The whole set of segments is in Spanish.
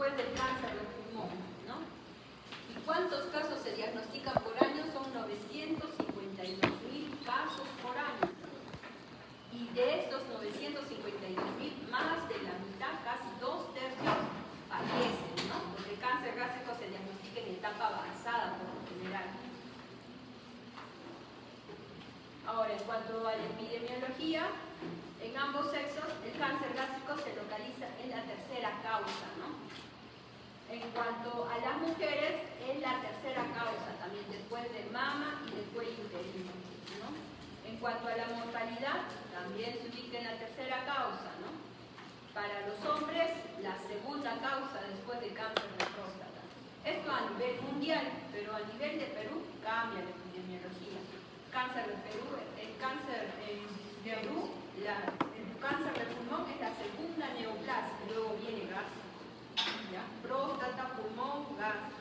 después del cáncer de pulmón, ¿no? ¿Y cuántos casos se diagnostican por año? Son 952.000 casos por año. Y de estos 952.000, más de la mitad, casi 2/3, fallecen, ¿no? Porque el cáncer gástrico se diagnostica en etapa avanzada por lo general. Ahora, en cuanto a la epidemiología, en ambos sexos el cáncer gástrico se localiza en la tercera causa, ¿no? En cuanto a las mujeres, es la tercera causa también, después de mama y de cuello uterino, ¿no? En cuanto a la mortalidad, también se ubica en la tercera causa, ¿no? Para los hombres, la segunda causa después del cáncer de próstata. Esto a nivel mundial, pero a nivel de Perú cambia la epidemiología. Cáncer de Perú, el cáncer en Perú, el cáncer de pulmón es la segunda neoplasia, luego viene gástrico, ¿ya? Próstata, pulmón, gástrico.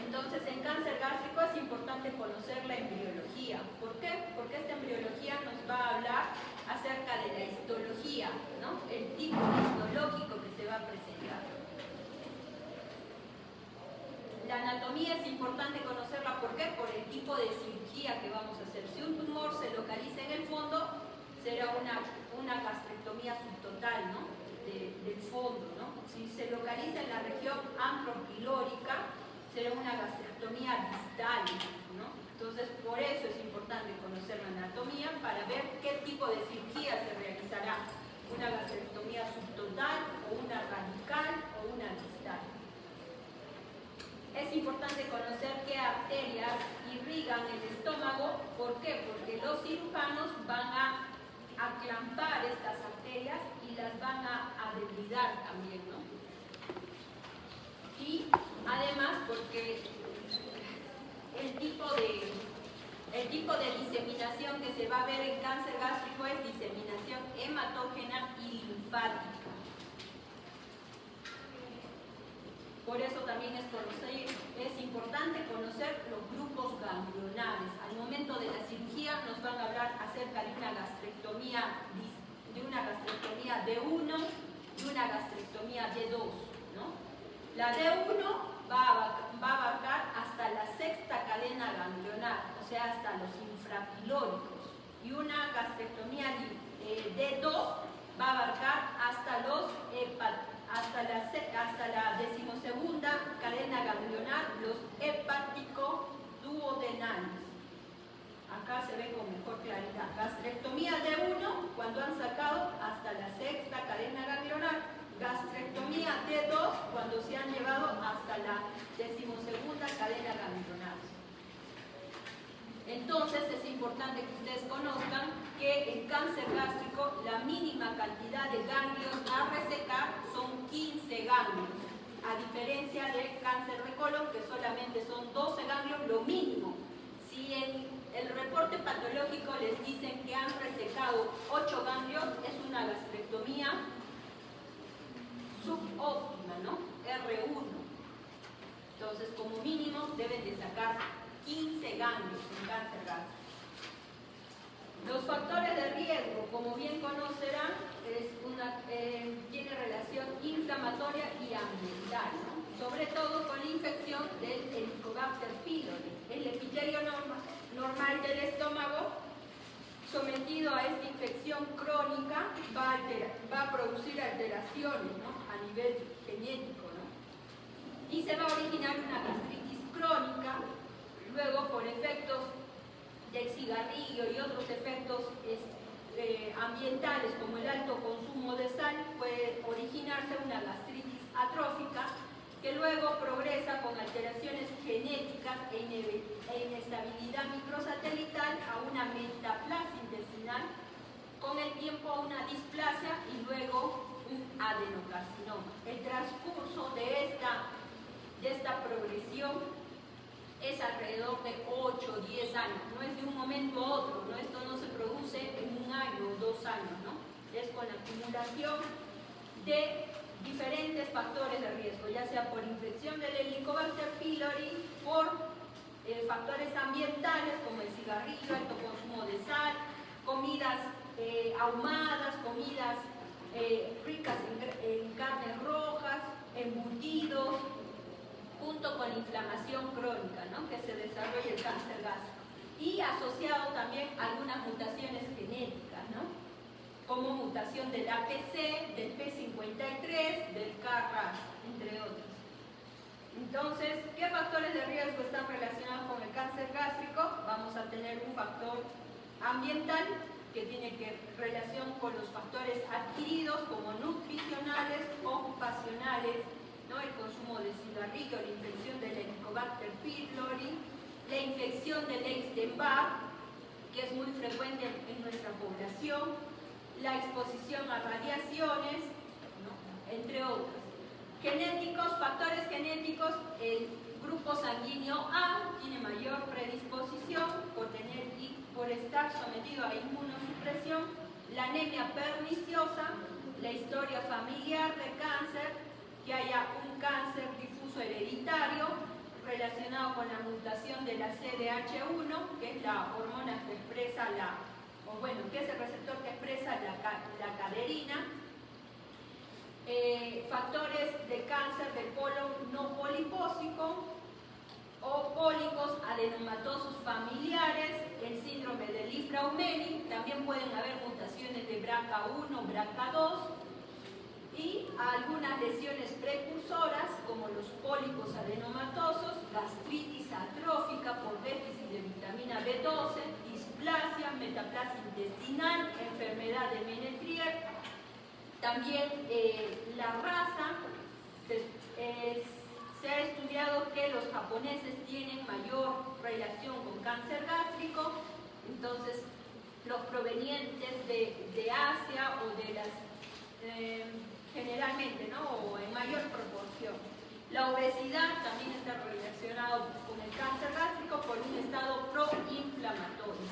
Entonces, en cáncer gástrico es importante conocer la embriología. ¿Por qué? Porque esta embriología nos va a hablar acerca de la histología, ¿no? El tipo histológico que se va a presentar. La anatomía es importante conocerla, ¿por qué? Por el tipo de cirugía que vamos a hacer. Si un tumor se localiza en el fondo, será una gastrectomía subtotal, ¿no? Del fondo, ¿no? Si se localiza en la región antropilórica, será una gastrectomía distal, ¿no? Entonces, por eso es importante conocer la anatomía para ver qué tipo de cirugía se realizará. Una gastrectomía subtotal, o una radical, o una distal. Es importante conocer qué arterias irrigan el estómago. ¿Por qué? Porque los cirujanos van a aclampar estas arterias y las van a debilitar también, ¿no? Y además porque el tipo de diseminación que se va a ver en cáncer gástrico es diseminación hematógena y linfática. Por eso también es importante conocer los grupos ganglionares. Al momento de la cirugía nos van a hablar acerca de una gastrectomía D1 y una gastrectomía D2, ¿no? La D1 va a abarcar hasta la sexta cadena ganglionar, o sea, hasta los infrapilóricos. Y una gastrectomía D2 va a abarcar hasta la decimosegunda cadena ganglionar, los hepático-duodenales. Acá se ve con mejor claridad. Gastrectomía D1 cuando han sacado hasta la sexta cadena ganglionar. Gastrectomía D2 cuando se han llevado hasta la decimosegunda cadena ganglionar. Entonces es importante que ustedes conozcan que en cáncer gástrico la mínima cantidad de ganglios a resecar son 15 ganglios, a diferencia del cáncer de colon que solamente son 12 ganglios, lo mínimo. Si en el reporte patológico les dicen que han resecado 8 ganglios, es una gastrectomía subóptima, ¿no? R1. Entonces, como mínimo, deben de sacar 15 ganglios en cáncer gástrico. Los factores de riesgo, como bien conocerán, tiene relación inflamatoria y ambiental, ¿no? Sobre todo con la infección del Helicobacter pylori. El epitelio normal del estómago, sometido a esta infección crónica, va a producir alteraciones, ¿no? A nivel genético, ¿no? Y se va a originar una gastritis crónica. Luego, por efectos del cigarrillo y otros efectos ambientales como el alto consumo de sal, puede originarse una gastritis atrófica que luego progresa con alteraciones genéticas e inestabilidad microsatelital a una metaplasia intestinal, con el tiempo a una displasia y luego un adenocarcinoma. El transcurso de esta progresión es alrededor de 8 o 10 años, no es de un momento a otro, ¿no? Esto no se produce en 1 año o 2 años, ¿no? Es con la acumulación de diferentes factores de riesgo, ya sea por infección del Helicobacter pylori, por factores ambientales como el cigarrillo, alto consumo de sal, comidas ahumadas, comidas ricas en carnes rojas, inflamación crónica, ¿no?, que se desarrolla el cáncer gástrico. Y asociado también a algunas mutaciones genéticas, ¿no?, como mutación del APC, del P53, del KRAS, entre otros. Entonces, ¿qué factores de riesgo están relacionados con el cáncer gástrico? Vamos a tener un factor ambiental, que tiene relación con los factores adquiridos como nutricionales, ocupacionales, ¿no?, el consumo de cigarrillo, la infección del Helicobacter pylori, la infección del Epstein-Barr, que es muy frecuente en nuestra población, la exposición a radiaciones, ¿no?, entre otros. Genéticos, factores genéticos, el grupo sanguíneo A tiene mayor predisposición por estar sometido a inmunosupresión, la anemia perniciosa, la historia familiar de cáncer, que haya un cáncer difuso hereditario relacionado con la mutación de la CDH1, que es la hormona que expresa que es el receptor que expresa la caderina. Factores de cáncer del colon no polipósico o pólipos adenomatosos familiares, el síndrome de Li-Fraumeni, también pueden haber mutaciones de BRCA1, BRCA2 y algunas lesiones precursoras como los pólipos adenomatosos, gastritis atrófica por déficit de vitamina B12, displasia, metaplasia intestinal, enfermedad de Menetrier. También la raza, se ha estudiado que los japoneses tienen mayor relación con cáncer gástrico, entonces los provenientes de Asia o de las, generalmente, ¿no?, o en mayor proporción. La obesidad también está relacionada con el cáncer gástrico por un estado proinflamatorio.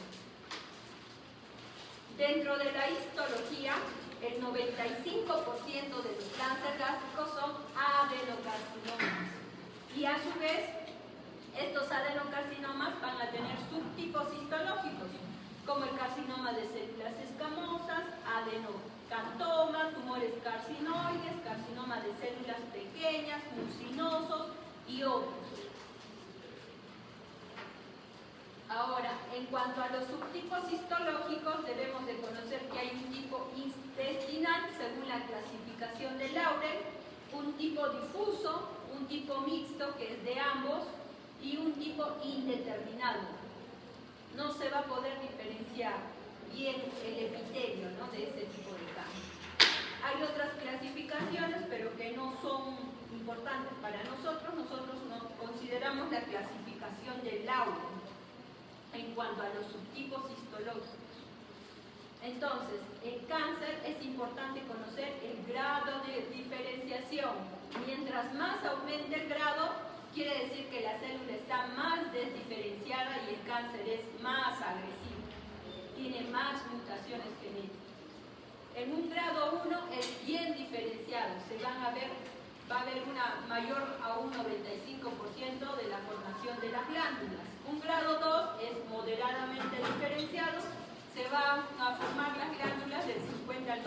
Dentro de la histología, el 95% de los cánceres gástricos son adenocarcinomas. Y a su vez, estos adenocarcinomas van a tener subtipos histológicos, como el carcinoma de células escamosas, adenocantoma, tumores carcinoides, carcinoma de células pequeñas, mucinosos y otros. Ahora, en cuanto a los subtipos histológicos, debemos de conocer que hay un tipo intestinal, según la clasificación de Laurel, un tipo difuso, un tipo mixto, que es de ambos, y un tipo indeterminado. No se va a poder diferenciar bien el epitelio, ¿no?, de este tipo de cáncer. Hay otras clasificaciones, pero que no son importantes para nosotros. Nosotros no consideramos la clasificación de Laurel en cuanto a los subtipos histológicos. Entonces, el cáncer es importante conocer el grado de diferenciación. Mientras más aumente el grado, quiere decir que la célula está más desdiferenciada y el cáncer es más agresivo, tiene más mutaciones genéticas. En un grado 1 es bien diferenciado, va a haber una mayor a un 95% de la formación de las glándulas. Un grado 2 es moderadamente diferenciado, se van a formar las glándulas del 50 al 95%.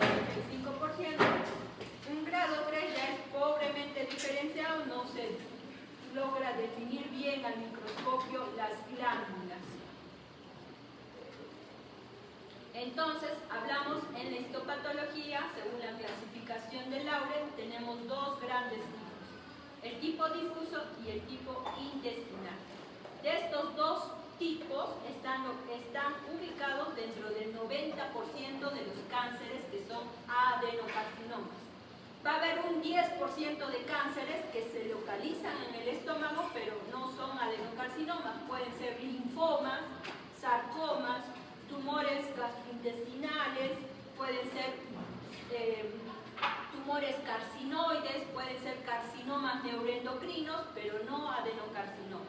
Un grado 3 ya es pobremente diferenciado, no se logra definir bien al microscopio las glándulas. Entonces, hablamos en la histopatología, según la clasificación de Laurel, tenemos dos grandes tipos, el tipo difuso y el tipo intestinal. De estos dos tipos están ubicados dentro del 90% de los cánceres que son adenocarcinomas. Va a haber un 10% de cánceres que se localizan en el estómago, pero no son adenocarcinomas. Pueden ser linfomas, sarcomas, tumores gastrointestinales, pueden ser tumores carcinoides, pueden ser carcinomas neuroendocrinos, pero no adenocarcinomas.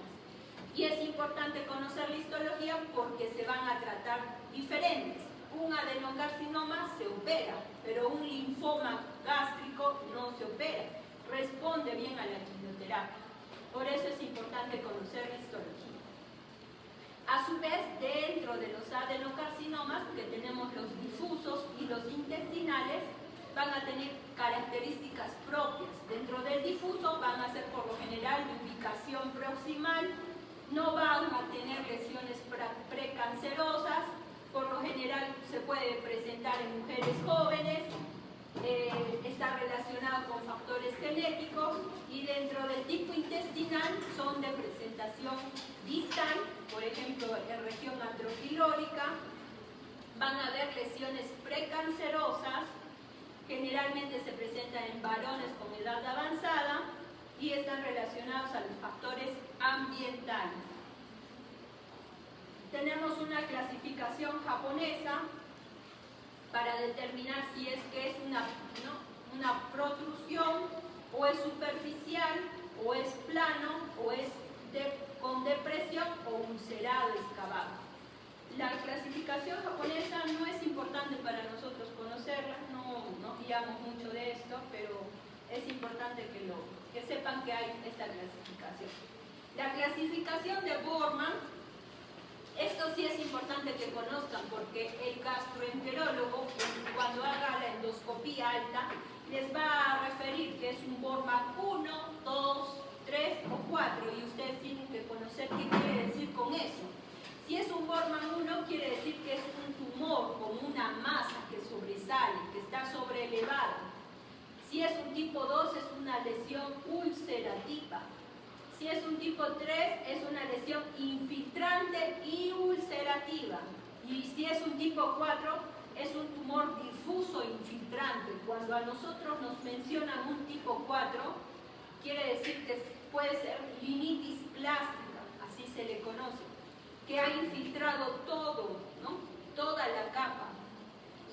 Y es importante conocer la histología porque se van a tratar diferentes. Un adenocarcinoma se opera, pero un linfoma gástrico no se opera. Responde bien a la quimioterapia. Por eso es importante conocer la histología. A su vez, dentro de los adenocarcinomas, que tenemos los difusos y los intestinales, van a tener características propias. Dentro del difuso van a ser por lo general general de ubicación proximal, no van a tener lesiones precancerosas, por lo general se puede presentar en mujeres jóvenes, está relacionado con factores genéticos y dentro del tipo intestinal son de presentación distal, por ejemplo en región antrofilórica, van a haber lesiones precancerosas, generalmente se presentan en varones con edad avanzada y están relacionados a los factores ambientales. Tenemos una clasificación japonesa para determinar si es que es una protrusión, o es superficial, o es plano, o es con depresión o ulcerado, excavado. La clasificación japonesa no es importante para nosotros conocerla, no guiamos mucho de esto, pero es importante que sepan que hay esta clasificación. La clasificación de Borman, esto sí es importante que conozcan, porque el gastroenterólogo, cuando haga la endoscopía alta, les va a referir que es un Borman 1, 2, 3 o 4, y ustedes tienen que conocer qué quiere decir con eso. Si es un Borman 1, quiere decir que es un tumor con una masa que sobresale, que está sobreelevada. Si es un tipo 2, es una lesión ulcerativa. Si es un tipo 3, es una lesión infiltrante y ulcerativa. Y si es un tipo 4, es un tumor difuso infiltrante. Cuando a nosotros nos mencionan un tipo 4, quiere decir que puede ser rinitis plástica, así se le conoce, que ha infiltrado todo, ¿no? Toda la capa.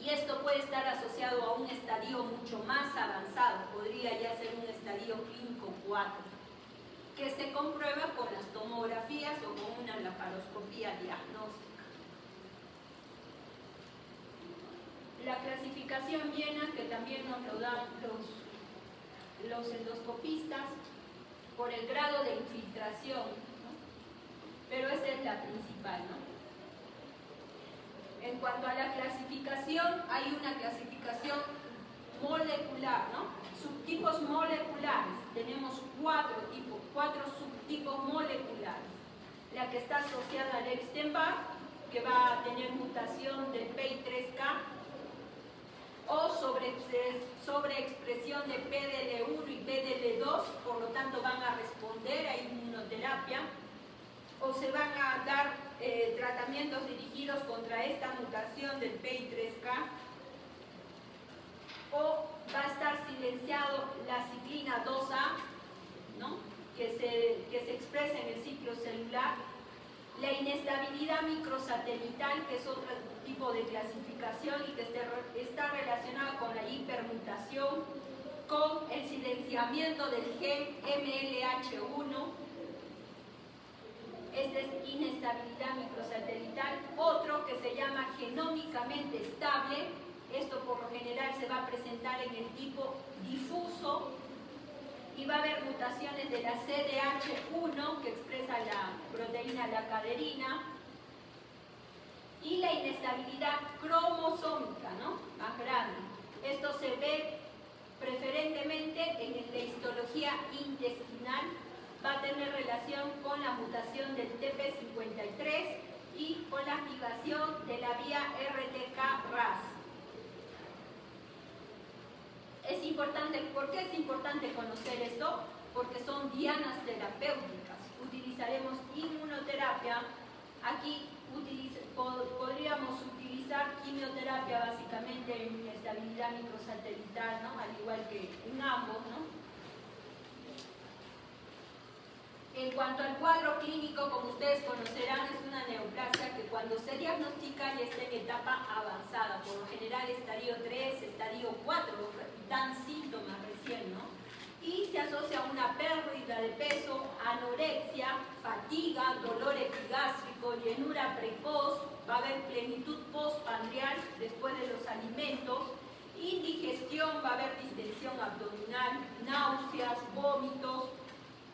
Y esto puede estar asociado a un estadio mucho más avanzado, podría ya ser un estadio clínico 4, que se comprueba con las tomografías o con una laparoscopía diagnóstica. La clasificación Viena, que también nos lo dan los endoscopistas, por el grado de infiltración, ¿no? Pero esa es la principal, ¿no? En cuanto a la clasificación, hay una clasificación molecular, ¿no? Subtipos moleculares. Tenemos 4 subtipos moleculares. La que está asociada al Epstein-Barr, que va a tener mutación del PI3K, o sobreexpresión de PDL1 y PDL2, por lo tanto van a responder a inmunoterapia, o se van a dar tratamientos dirigidos contra esta mutación del PI3K, o va a estar silenciado la ciclina 2A, ¿no? que se expresa en el ciclo celular, la inestabilidad microsatelital, que es otro tipo de clasificación y que está relacionada con la hipermutación, con el silenciamiento del gen MLH1. Esta es inestabilidad microsatelital. Otro que se llama genómicamente estable, esto por lo general se va a presentar en el tipo difuso, y va a haber mutaciones de la CDH1 que expresa la proteína la caderina, y la inestabilidad cromosómica, ¿no? Más grande. Esto se ve preferentemente en la histología intestinal, va a tener relación con la mutación del TP53 y con la activación de la vía RTK-RAS. Es importante, ¿por qué es importante conocer esto? Porque son dianas terapéuticas. Utilizaremos inmunoterapia. Aquí podríamos utilizar quimioterapia básicamente en inestabilidad microsatelital, ¿no? Al igual que en ambos, ¿no? En cuanto al cuadro clínico, como ustedes conocerán, es una neoplasia que cuando se diagnostica ya está en etapa avanzada, por lo general estadio 3, estadio 4, dan síntomas recién, ¿no? Y se asocia a una pérdida de peso, anorexia, fatiga, dolor epigástrico, llenura precoz, va a haber plenitud postprandial después de los alimentos, indigestión, va a haber distensión abdominal, náuseas, vómitos.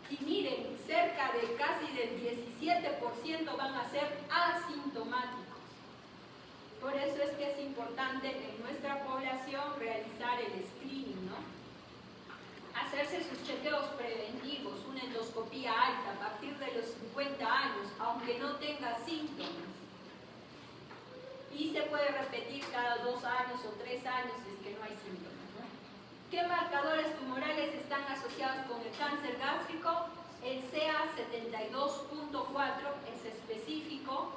Y miren, cerca de casi del 17% van a ser asintomáticos. Por eso es que es importante en nuestra población realizar el screening, ¿no? hacerse sus chequeos preventivos, una endoscopía alta a partir de los 50 años, aunque no tenga síntomas. Y se puede repetir cada 2 años o 3 años si es que no hay síntomas, ¿no? ¿Qué marcadores tumorales están asociados con el cáncer gástrico? El CA72.4 es específico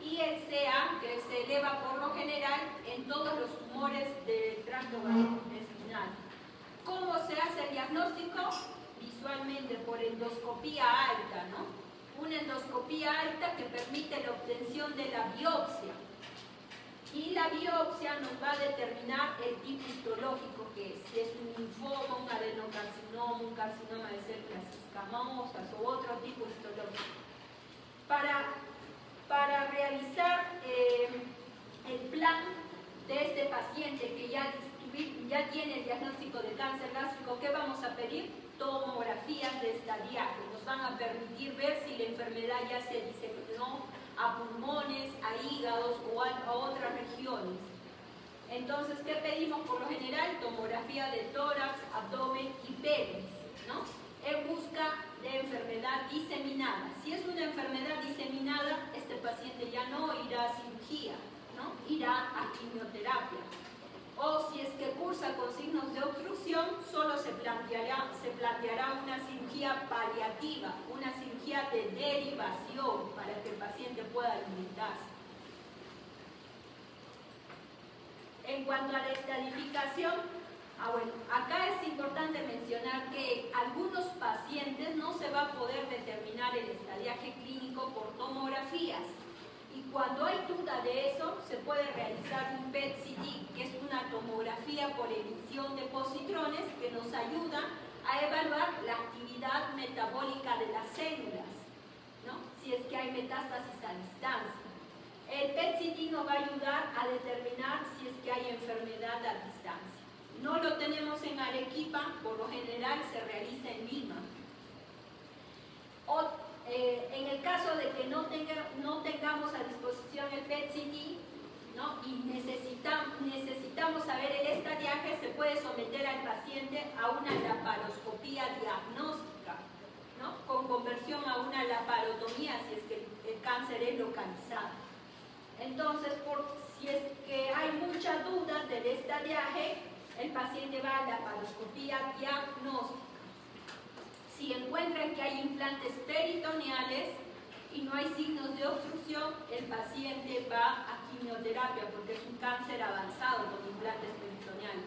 y el CA, que se eleva por lo general en todos los tumores del tracto gastrointestinal. ¿Cómo se hace el diagnóstico? Visualmente, por endoscopía alta, ¿no? Una endoscopía alta que permite la obtención de la biopsia. Y la biopsia nos va a determinar el tipo histológico que es, si es un linfoma, un adenocarcinoma, un carcinoma de células escamosas o otro tipo histológico. Para realizar el plan de este paciente que ya tiene el diagnóstico de cáncer gástrico, ¿qué vamos a pedir? Tomografías de estadiaje. Nos van a permitir ver si la enfermedad ya se diseminó a pulmones, a hígados o a otras regiones. Entonces, ¿qué pedimos por lo general? Tomografía de tórax, abdomen y pelvis, ¿no? En busca de enfermedad diseminada. Si es una enfermedad diseminada, este paciente ya no irá a cirugía, ¿no? Irá a quimioterapia. O si es que cursa con signos de obstrucción, solo se planteará una cirugía paliativa, una cirugía de derivación para que el paciente pueda alimentarse. En cuanto a la estadificación, bueno, acá es importante mencionar que algunos pacientes no se va a poder determinar el estadiaje clínico por tomografías. Y cuando hay duda de eso, se puede realizar un PET-CT, que es una tomografía por emisión de positrones que nos ayuda a evaluar la actividad metabólica de las células, ¿no? Si es que hay metástasis a distancia. El PET-CT nos va a ayudar a determinar si es que hay enfermedad a distancia. No lo tenemos en Arequipa, por lo general se realiza en Lima. En el caso de que no tengamos a disposición el PET-CT, ¿no? Y necesitamos saber el estadiaje, se puede someter al paciente a una laparoscopía diagnóstica, ¿no? Con conversión a una laparotomía si es que el cáncer es localizado. Entonces, si es que hay mucha duda del estadiaje, el paciente va a la laparoscopía diagnóstica. Si encuentran que hay implantes peritoneales y no hay signos de obstrucción, el paciente va a quimioterapia porque es un cáncer avanzado con implantes peritoneales.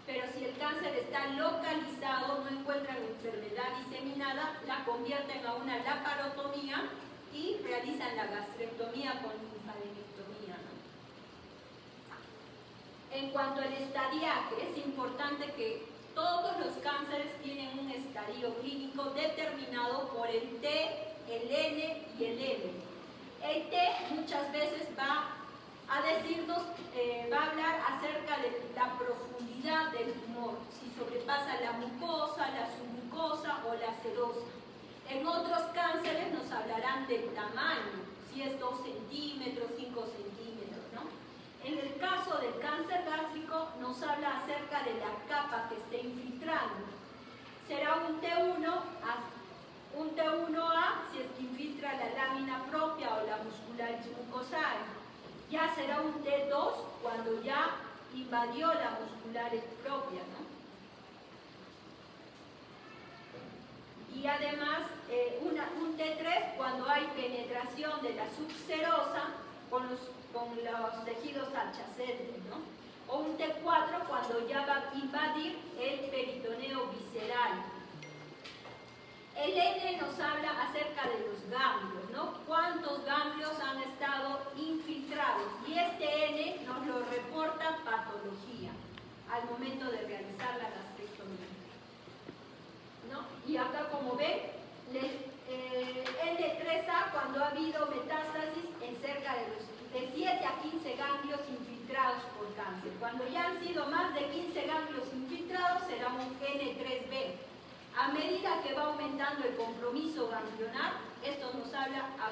Pero si el cáncer está localizado, no encuentran enfermedad diseminada, la convierten a una laparotomía y realizan la gastrectomía con linfadenectomía, ¿no? En cuanto al estadiaje, es importante que todos los cánceres tienen un estadio clínico determinado por el T, el N y el M. El T muchas veces va a decirnos, va a hablar acerca de la profundidad del tumor, si sobrepasa la mucosa, la submucosa o la serosa. En otros cánceres nos hablarán del tamaño, si es 2 centímetros, 5 centímetros, ¿no? En el caso del cáncer gástrico nos habla acerca de la capa que esté infiltrando. Será un T1A si es que infiltra la lámina propia o la muscular submucosal. Ya será un T2 cuando ya invadió la muscular propia, ¿no? Y además un T3 cuando hay penetración de la subserosa con los tejidos adyacentes, ¿no? O un T4 cuando ya va a invadir el peritoneo visceral. El N nos habla acerca de los ganglios, ¿no? ¿Cuántos ganglios han estado infiltrados? Y este N nos lo reporta patología al momento de realizar la gastrectomía, ¿no? Y acá, como ven, L3A cuando ha habido metástasis en cerca de 7 a 15 ganglios infiltrados por cáncer. Cuando ya han sido más de 15 ganglios infiltrados, será un N3B. A medida que va aumentando el compromiso ganglionar, esto nos habla a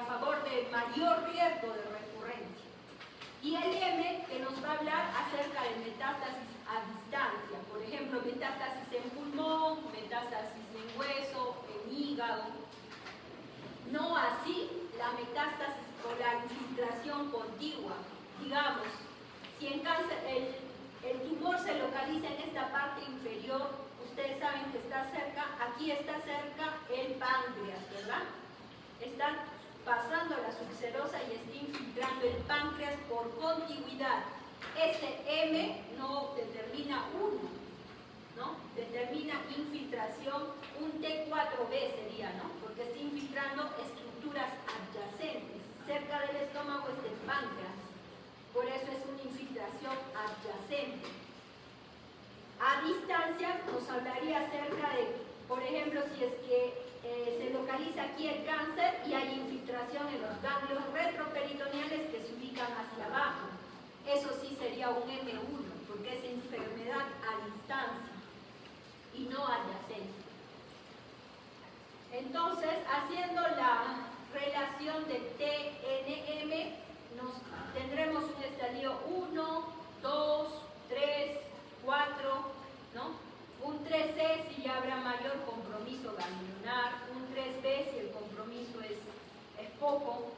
favor de mayor riesgo de recurrencia. Y el M, que nos va a hablar acerca de metástasis a distancia. Por ejemplo, metástasis en pulmón, metástasis en hueso, en hígado. No así la metástasis o la infiltración contigua. Digamos, si en cáncer el tumor se localiza en esta parte inferior, ustedes saben que está cerca, aquí está cerca el páncreas, ¿verdad? Está pasando la subserosa y está infiltrando el páncreas por contigüidad. Este M no determina 1, ¿no? Determina infiltración, un T4B sería, ¿no? Porque está infiltrando estructuras adyacentes. Cerca del estómago está el páncreas. Por eso es una infiltración adyacente. A distancia nos hablaría acerca de, por ejemplo, si es que se localiza aquí el cáncer y hay infiltración en los ganglios retroperitoneales que se ubican hacia abajo. Eso sí sería un M1, porque es enfermedad a distancia y no adyacente. Entonces, haciendo la relación de TNM, tendremos un estadio 1, 2, 3, 4, ¿no? Un 3C si ya habrá mayor compromiso ganglionar, un 3B si el compromiso es poco,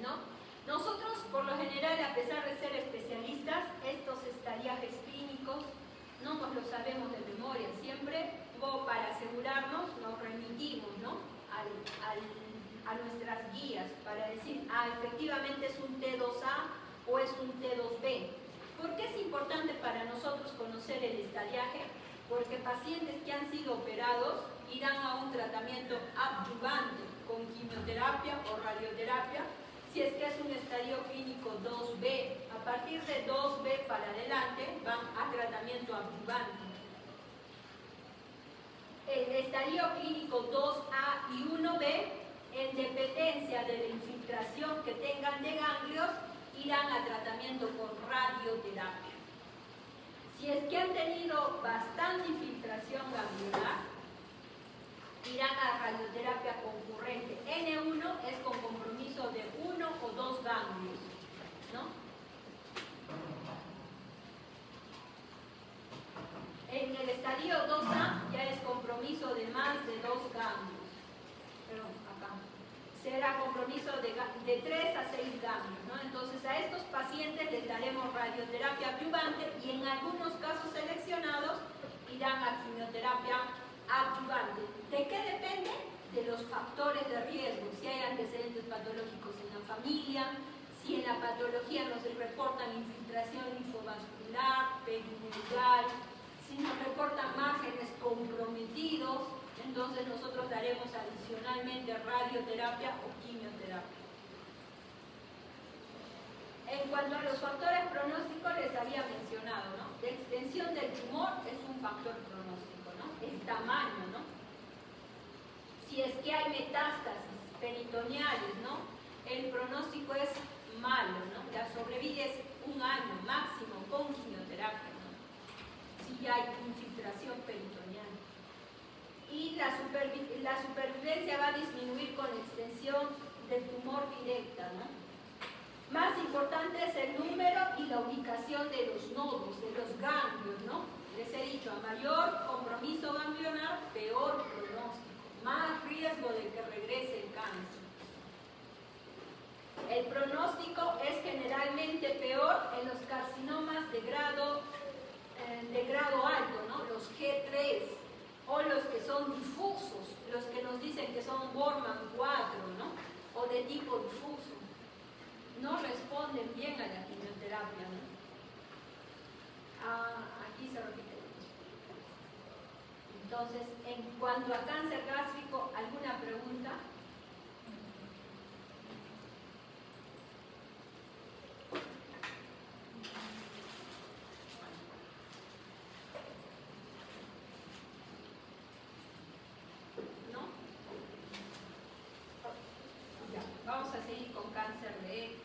¿no? Nosotros, por lo general, a pesar de ser especialistas, estos estadiajes clínicos no nos los sabemos de memoria. Siempre, para asegurarnos, nos remitimos, ¿no? a nuestras guías para decir, efectivamente es un T2A o es un T2B. ¿Por qué es importante para nosotros conocer el estadiaje? Porque pacientes que han sido operados irán a un tratamiento adyuvante con quimioterapia o radioterapia, si es que es un estadio clínico 2B. A partir de 2B para adelante van a tratamiento adyuvante. El estadio clínico 2A y 1B, en dependencia de la infiltración que tengan de ganglios, irán a tratamiento con radioterapia. Si es que han tenido bastante infiltración ganglionar, irán a radioterapia concurrente. N1 es con compromiso de 1 o 2 ganglios, ¿no? En el estadio 2A ya es compromiso de más de 2 ganglios. Perdón, acá. Será compromiso de 3 a 6 ganglios, ¿no? Entonces a estos pacientes les daremos radioterapia adyuvante y en algunos casos seleccionados irán a quimioterapia adyuvante. ¿De qué depende? De los factores de riesgo, si hay antecedentes patológicos en la familia, si en la patología nos reportan infiltración linfovascular, perineal, si nos reportan márgenes comprometidos, entonces nosotros daremos adicionalmente radioterapia o quimioterapia. En cuanto a los factores pronósticos, les había mencionado, ¿no? La extensión del tumor es un factor pronóstico, ¿no? El tamaño, ¿no? Si es que hay metástasis peritoneales, ¿no? El pronóstico es malo, ¿no? La sobrevida es 1 año máximo con quimioterapia, ¿no? Si ya hay infiltración peritoneal. Y la supervivencia va a disminuir con la extensión del tumor directa, ¿no? Más importante es el número y la ubicación de los nodos, de los ganglios, ¿no? Les he dicho, a mayor compromiso ganglionar, peor pronóstico, más riesgo de que regrese el cáncer. El pronóstico es generalmente peor en los carcinomas de grado alto, ¿no? Los G3, o los que son difusos, los que nos dicen que son Bormann 4, ¿no? O de tipo difuso. No responden bien a la quimioterapia, ¿no? Aquí se repite. Entonces, en cuanto a cáncer gástrico, ¿alguna pregunta? Vamos a seguir con cáncer de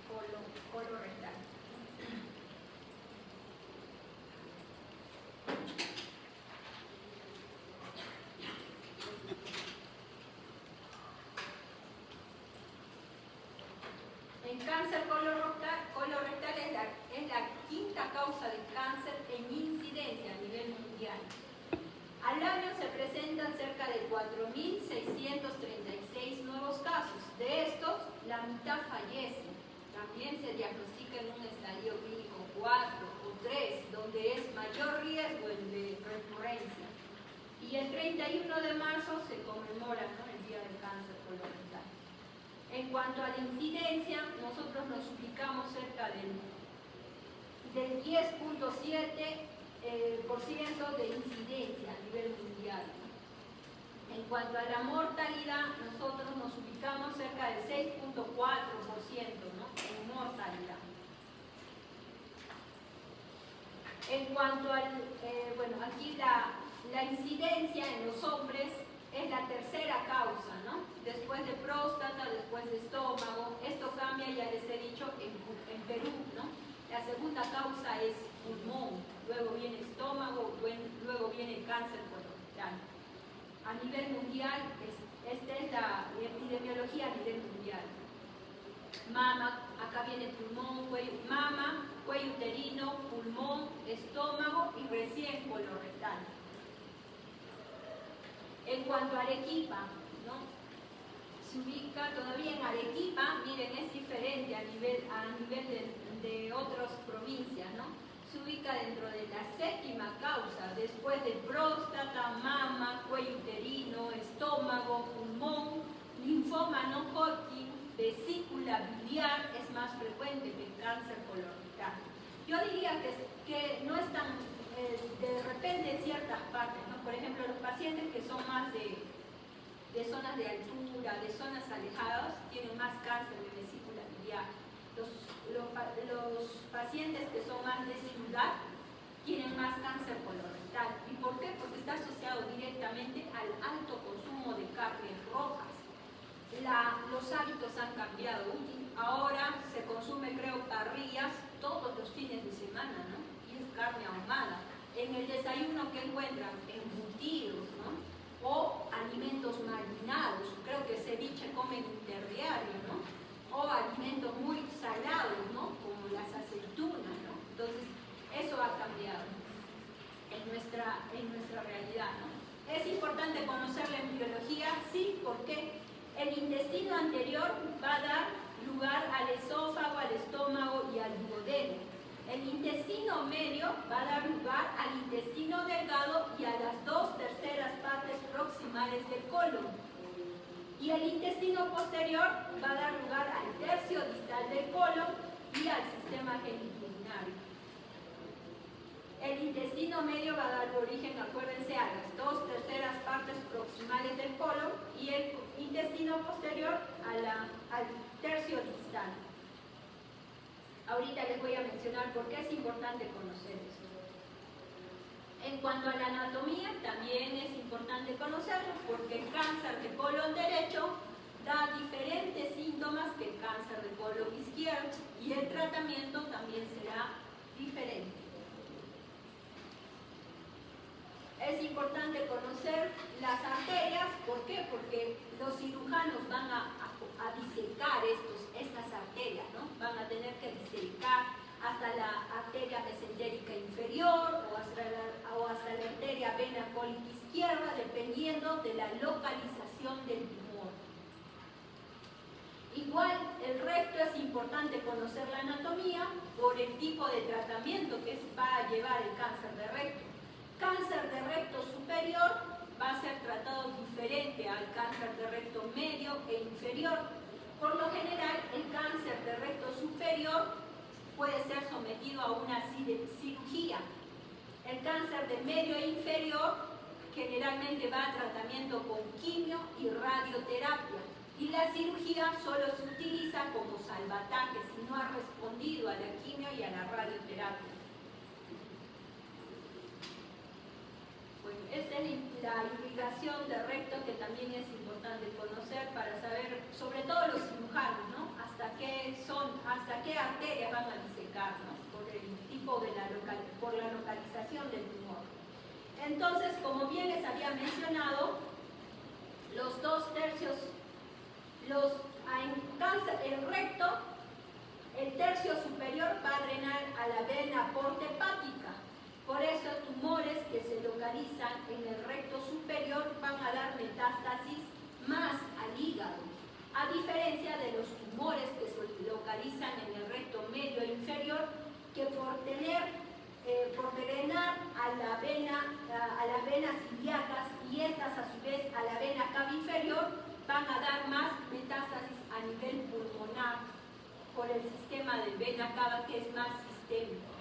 colorectal. En cáncer colorectal causa de cáncer en incidencia a nivel mundial. Al año se presentan cerca de 4.636 nuevos casos. De estos, la mitad fallece. También se diagnostica en un estadio clínico 4 o 3, donde es mayor riesgo el de recurrencia. Y el 31 de marzo se conmemora, ¿no?, el Día del Cáncer Colorectal. En cuanto a la incidencia, nosotros nos ubicamos cerca del 10.7% de incidencia a nivel mundial. En cuanto a la mortalidad, nosotros nos ubicamos cerca del 6.4%, ¿no?, en mortalidad. En cuanto al, aquí la incidencia en los hombres es la tercera causa, ¿no? Después de próstata, después de estómago. Esto cambia, ya les he dicho, en Perú, ¿no? La segunda causa es pulmón, luego viene estómago, luego viene cáncer colorectal. A nivel mundial, esta es la epidemiología a nivel mundial. Mama, acá viene pulmón, mama, cuello uterino, pulmón, estómago y recién colorectal. En cuanto a Arequipa, ¿no?, se ubica todavía en Arequipa, miren, es diferente a nivel de otras provincias, ¿no? Se ubica dentro de la séptima causa, después de próstata, mama, cuello uterino, estómago, pulmón, linfoma no Hodgkin, vesícula biliar es más frecuente que el cáncer colorectal. Yo diría que no es tan de repente en ciertas partes, ¿no? Por ejemplo, los pacientes que son más de zonas de altura, de zonas alejadas, tienen más cáncer de vesícula biliar. Los pacientes que son más de ciudad tienen más cáncer colorectal. ¿Y por qué? Porque está asociado directamente al alto consumo de carnes rojas. Los hábitos han cambiado. Ahora se consume, creo, parrillas todos los fines de semana, ¿no? Y es carne ahumada. En el desayuno, ¿qué encuentran? Embutidos, ¿no? O alimentos marinados. Creo que ceviche comen interdiario, ¿no? O alimentos muy salados, ¿no?, como las aceitunas, ¿no? Entonces, eso ha cambiado en nuestra realidad, ¿no? Es importante conocer la embriología, sí, porque el intestino anterior va a dar lugar al esófago, al estómago y al duodeno. El intestino medio va a dar lugar al intestino delgado y a las 2/3 partes proximales del colon. Y el intestino posterior va a dar lugar al tercio distal del colon y al sistema genitourinario. El intestino medio va a dar origen, acuérdense, a las 2/3 partes proximales del colon y el intestino posterior al tercio distal. Ahorita les voy a mencionar por qué es importante conocer esto. En cuanto a la anatomía, también es importante conocerlo porque el cáncer de colon derecho da diferentes síntomas que el cáncer de colon izquierdo y el tratamiento también será diferente. Es importante conocer las arterias. ¿Por qué? Porque los cirujanos van a disecar estas arterias, ¿no? Van a tener que disecar hasta la arteria mesentérica inferior o hasta la arteria vena cólica izquierda, dependiendo de la localización del tumor. Igual, el recto es importante conocer la anatomía por el tipo de tratamiento que va a llevar el cáncer de recto. Cáncer de recto superior va a ser tratado diferente al cáncer de recto medio e inferior. Por lo general, el cáncer de recto superior puede ser sometido a una cirugía. El cáncer de medio e inferior generalmente va a tratamiento con quimio y radioterapia. Y la cirugía solo se utiliza como salvataje si no ha respondido a la quimio y a la radioterapia. Bueno, esta es la irrigación de recto que también es importante conocer para saber, sobre todo los cirujanos, ¿no?, hasta qué arterias van a disecar, ¿no?, por el tipo por la localización del tumor. Entonces, como bien les había mencionado, los 2/3, el recto, El tercio superior va a drenar a la vena porta hepática. Por eso, tumores que se localizan en el recto superior van a dar metástasis más al hígado, a diferencia de los tumores que se localizan en el recto medio e inferior, que por drenar a las venas ilíacas y estas a su vez a la vena cava inferior, van a dar más metástasis a nivel pulmonar por el sistema de vena cava, que es más sistémico.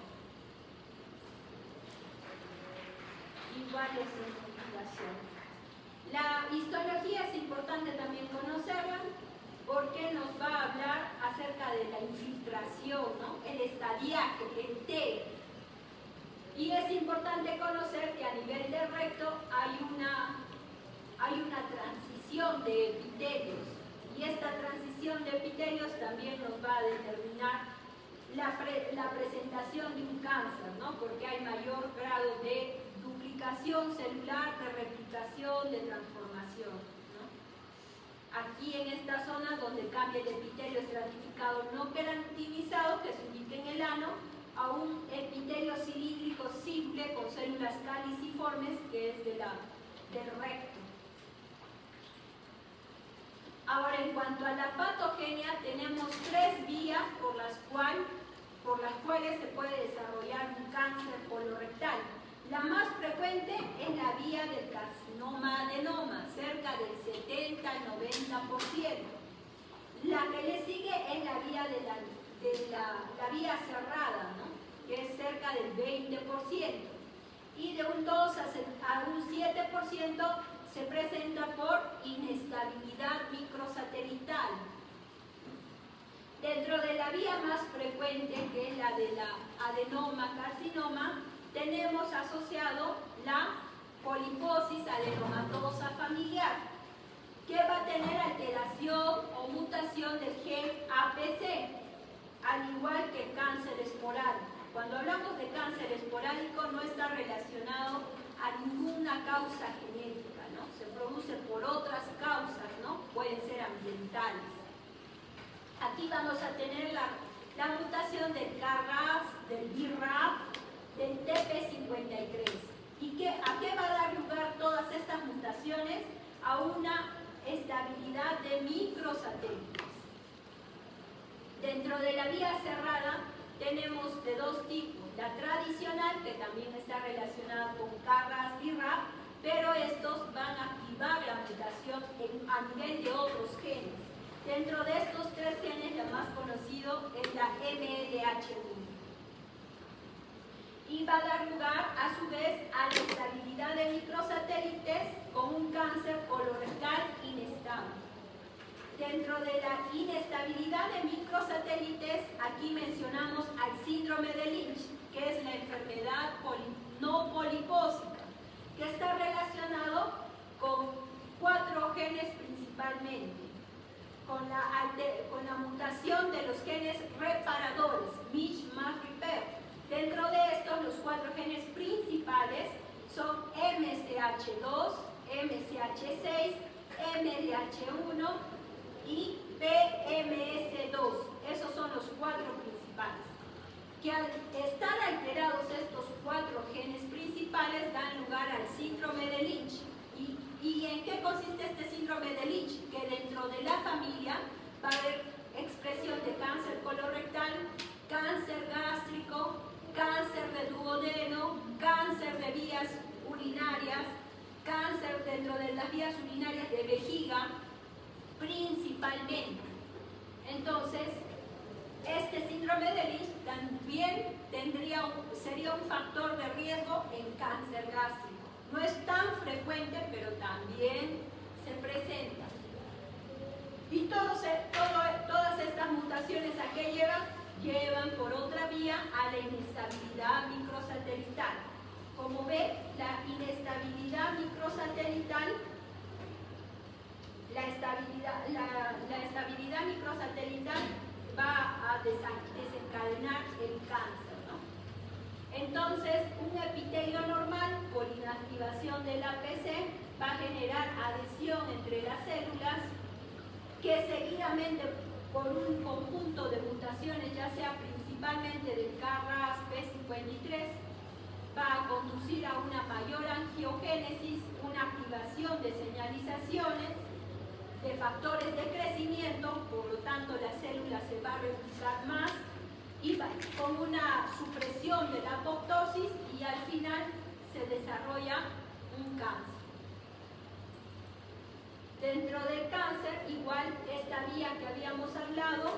Igual es investigación. La histología es importante también conocerla, porque nos va a hablar acerca de la infiltración, ¿no? El estadiaje, el T. Y es importante conocer que a nivel del recto hay una transición de epitelios. Y esta transición de epitelios también nos va a determinar la presentación de un cáncer, ¿no? Porque hay mayor grado de duplicación celular, de replicación, de transformación, ¿no? Aquí en esta zona donde cambia el epitelio estratificado no queratinizado, que se ubica en el ano, a un epitelio cilíndrico simple con células caliciformes, que es del recto. Ahora, en cuanto a la patogenia, tenemos 3 vías por las cuales se puede desarrollar un cáncer colorectal. La más frecuente es la vía del carcinoma-adenoma, cerca del 70 al 90%. La que le sigue es la vía la vía cerrada, ¿no? Que es cerca del 20%. Y de un 2 a un 7% se presenta por inestabilidad microsatelital. Dentro de la vía más frecuente, que es la de la adenoma-carcinoma, tenemos asociado la poliposis adenomatosa familiar, que va a tener alteración o mutación del gen APC, al igual que el cáncer esporádico. Cuando hablamos de cáncer esporádico, no está relacionado a ninguna causa genética, ¿no? Se produce por otras causas, ¿no? Pueden ser ambientales. Aquí vamos a tener la mutación del KRAS, del BRAF, del TP53. ¿Y a qué va a dar lugar todas estas mutaciones? A una estabilidad de microsatélites. Dentro de la vía cerrada tenemos de 2 tipos. La tradicional, que también está relacionada con KRAS y BRAF, pero estos van a activar la mutación a nivel de otros genes. Dentro de estos 3 genes, el más conocido es la MLH1. Y va a dar lugar, a su vez, a la estabilidad de microsatélites con un cáncer colorectal inestable. Dentro de la inestabilidad de microsatélites, aquí mencionamos al síndrome de Lynch, que es la enfermedad no polipósica, que está relacionado con 4 genes principalmente, con la mutación de los genes reparadores, Mish-Mash-Repair. Dentro de estos, los 4 genes principales son MCH2, MCH6, MLH1 y PMS2. Esos son los 4 principales. Que al estar alterados estos 4 genes principales dan lugar al síndrome de Lynch. ¿Y en qué consiste este síndrome de Lynch? Que dentro de la familia va a haber expresión de cáncer colorectal, cáncer gástrico, cáncer de duodeno, cáncer de vías urinarias, cáncer dentro de las vías urinarias de vejiga, principalmente. Entonces, este síndrome de Lynch también sería un factor de riesgo en cáncer gástrico. No es tan frecuente, pero también se presenta. Y todas estas mutaciones a qué llevan por otra vía a la inestabilidad microsatelital. Como ve, la inestabilidad microsatelital, la estabilidad microsatelital va a desencadenar el cáncer, ¿no? Entonces, un epitelio normal, por inactivación del APC, va a generar adhesión entre las células, que seguidamente por un conjunto de mutaciones, ya sea principalmente del KRAS P53, va a conducir a una mayor angiogénesis, una activación de señalizaciones, de factores de crecimiento, por lo tanto la célula se va a replicar más y va con una supresión de la apoptosis y al final se desarrolla un cáncer. Dentro del cáncer, igual esta vía que habíamos hablado,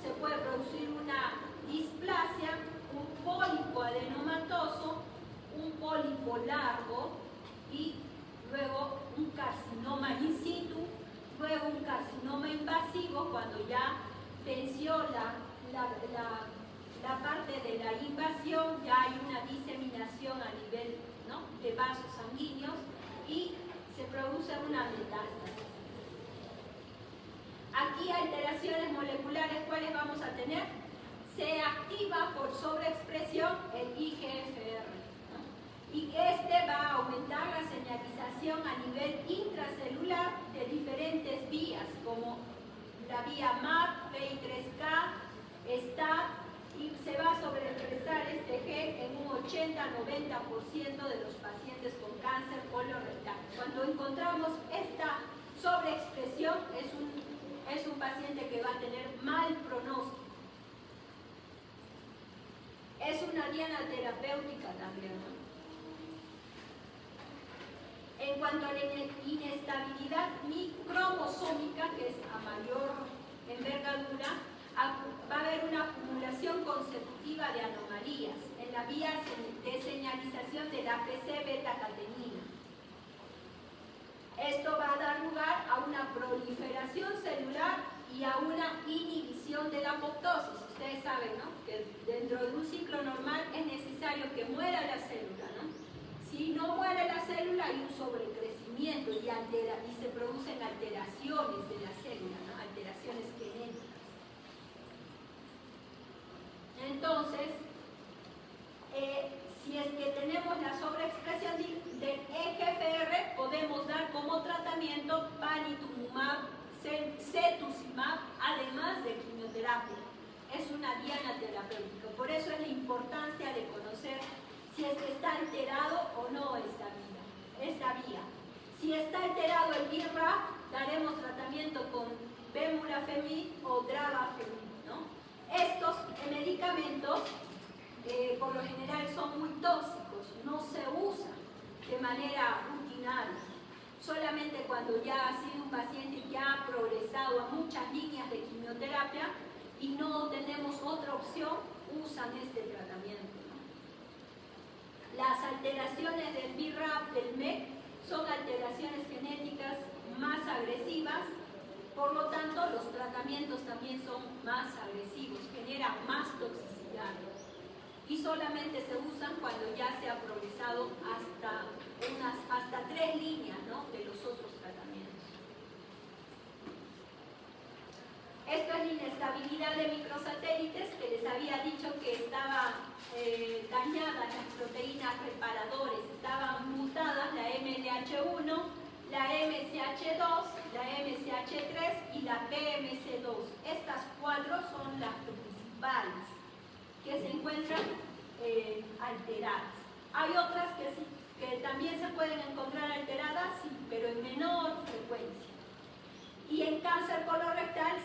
se puede producir una displasia, un pólipo adenomatoso, un pólipo largo y luego un carcinoma in situ, luego un carcinoma invasivo cuando ya venció la parte de la invasión, ya hay una diseminación a nivel, ¿no?, de vasos sanguíneos y se produce una metástasis. Aquí alteraciones moleculares, ¿cuáles vamos a tener? Se activa por sobreexpresión el IGFR, ¿no? Y este va a aumentar la señalización a nivel intracelular de diferentes vías, como la vía MAP, PI3K, STAT, y se va a sobreexpresar este gen en un 80-90% de los pacientes con cáncer colorectal. Cuando encontramos esta sobreexpresión, es un paciente que va a tener mal pronóstico. Es una diana terapéutica también, ¿no? En cuanto a la inestabilidad cromosómica, que es a mayor envergadura, va a haber una acumulación consecutiva de anomalías en la vía de señalización del APC beta-catenina. Esto va a dar lugar a una proliferación celular y a una inhibición de la apoptosis. Ustedes saben, ¿no?, que dentro de un ciclo normal es necesario que muera la célula, ¿no? Si no muere la célula hay un sobrecrecimiento y se producen alteraciones de la célula, ¿no?, alteraciones genéticas. Entonces, si es que tenemos la sobreexpresión del EGFR, podemos dar como tratamiento panitumumab, cetuximab, además de quimioterapia. Es una diana terapéutica. Por eso es la importancia de conocer si es que está alterado o no esta vía. Si está alterado el BRAF, daremos tratamiento con bemurafemib o dravafemib, ¿no? Estos medicamentos por lo general son muy tóxicos, no se usan de manera rutinaria. Solamente cuando ya ha sido un paciente que ha progresado a muchas líneas de quimioterapia y no tenemos otra opción, usan este tratamiento, ¿no? Las alteraciones del BRAF, del MEK, son alteraciones genéticas más agresivas. Por lo tanto, los tratamientos también son más agresivos, generan más toxicidad y solamente se usan cuando ya se ha progresado hasta 3 líneas, ¿no?, de los otros tratamientos. Esto es la inestabilidad de microsatélites, que les había dicho que estaba dañadas las proteínas reparadores, estaban mutadas la MLH1, la MCH2, la MCH3 y la PMC2. Estas 4 son las principales que se encuentran alteradas. Hay otras que también se pueden encontrar alteradas, sí, pero en menor frecuencia. Y en cáncer colorectal,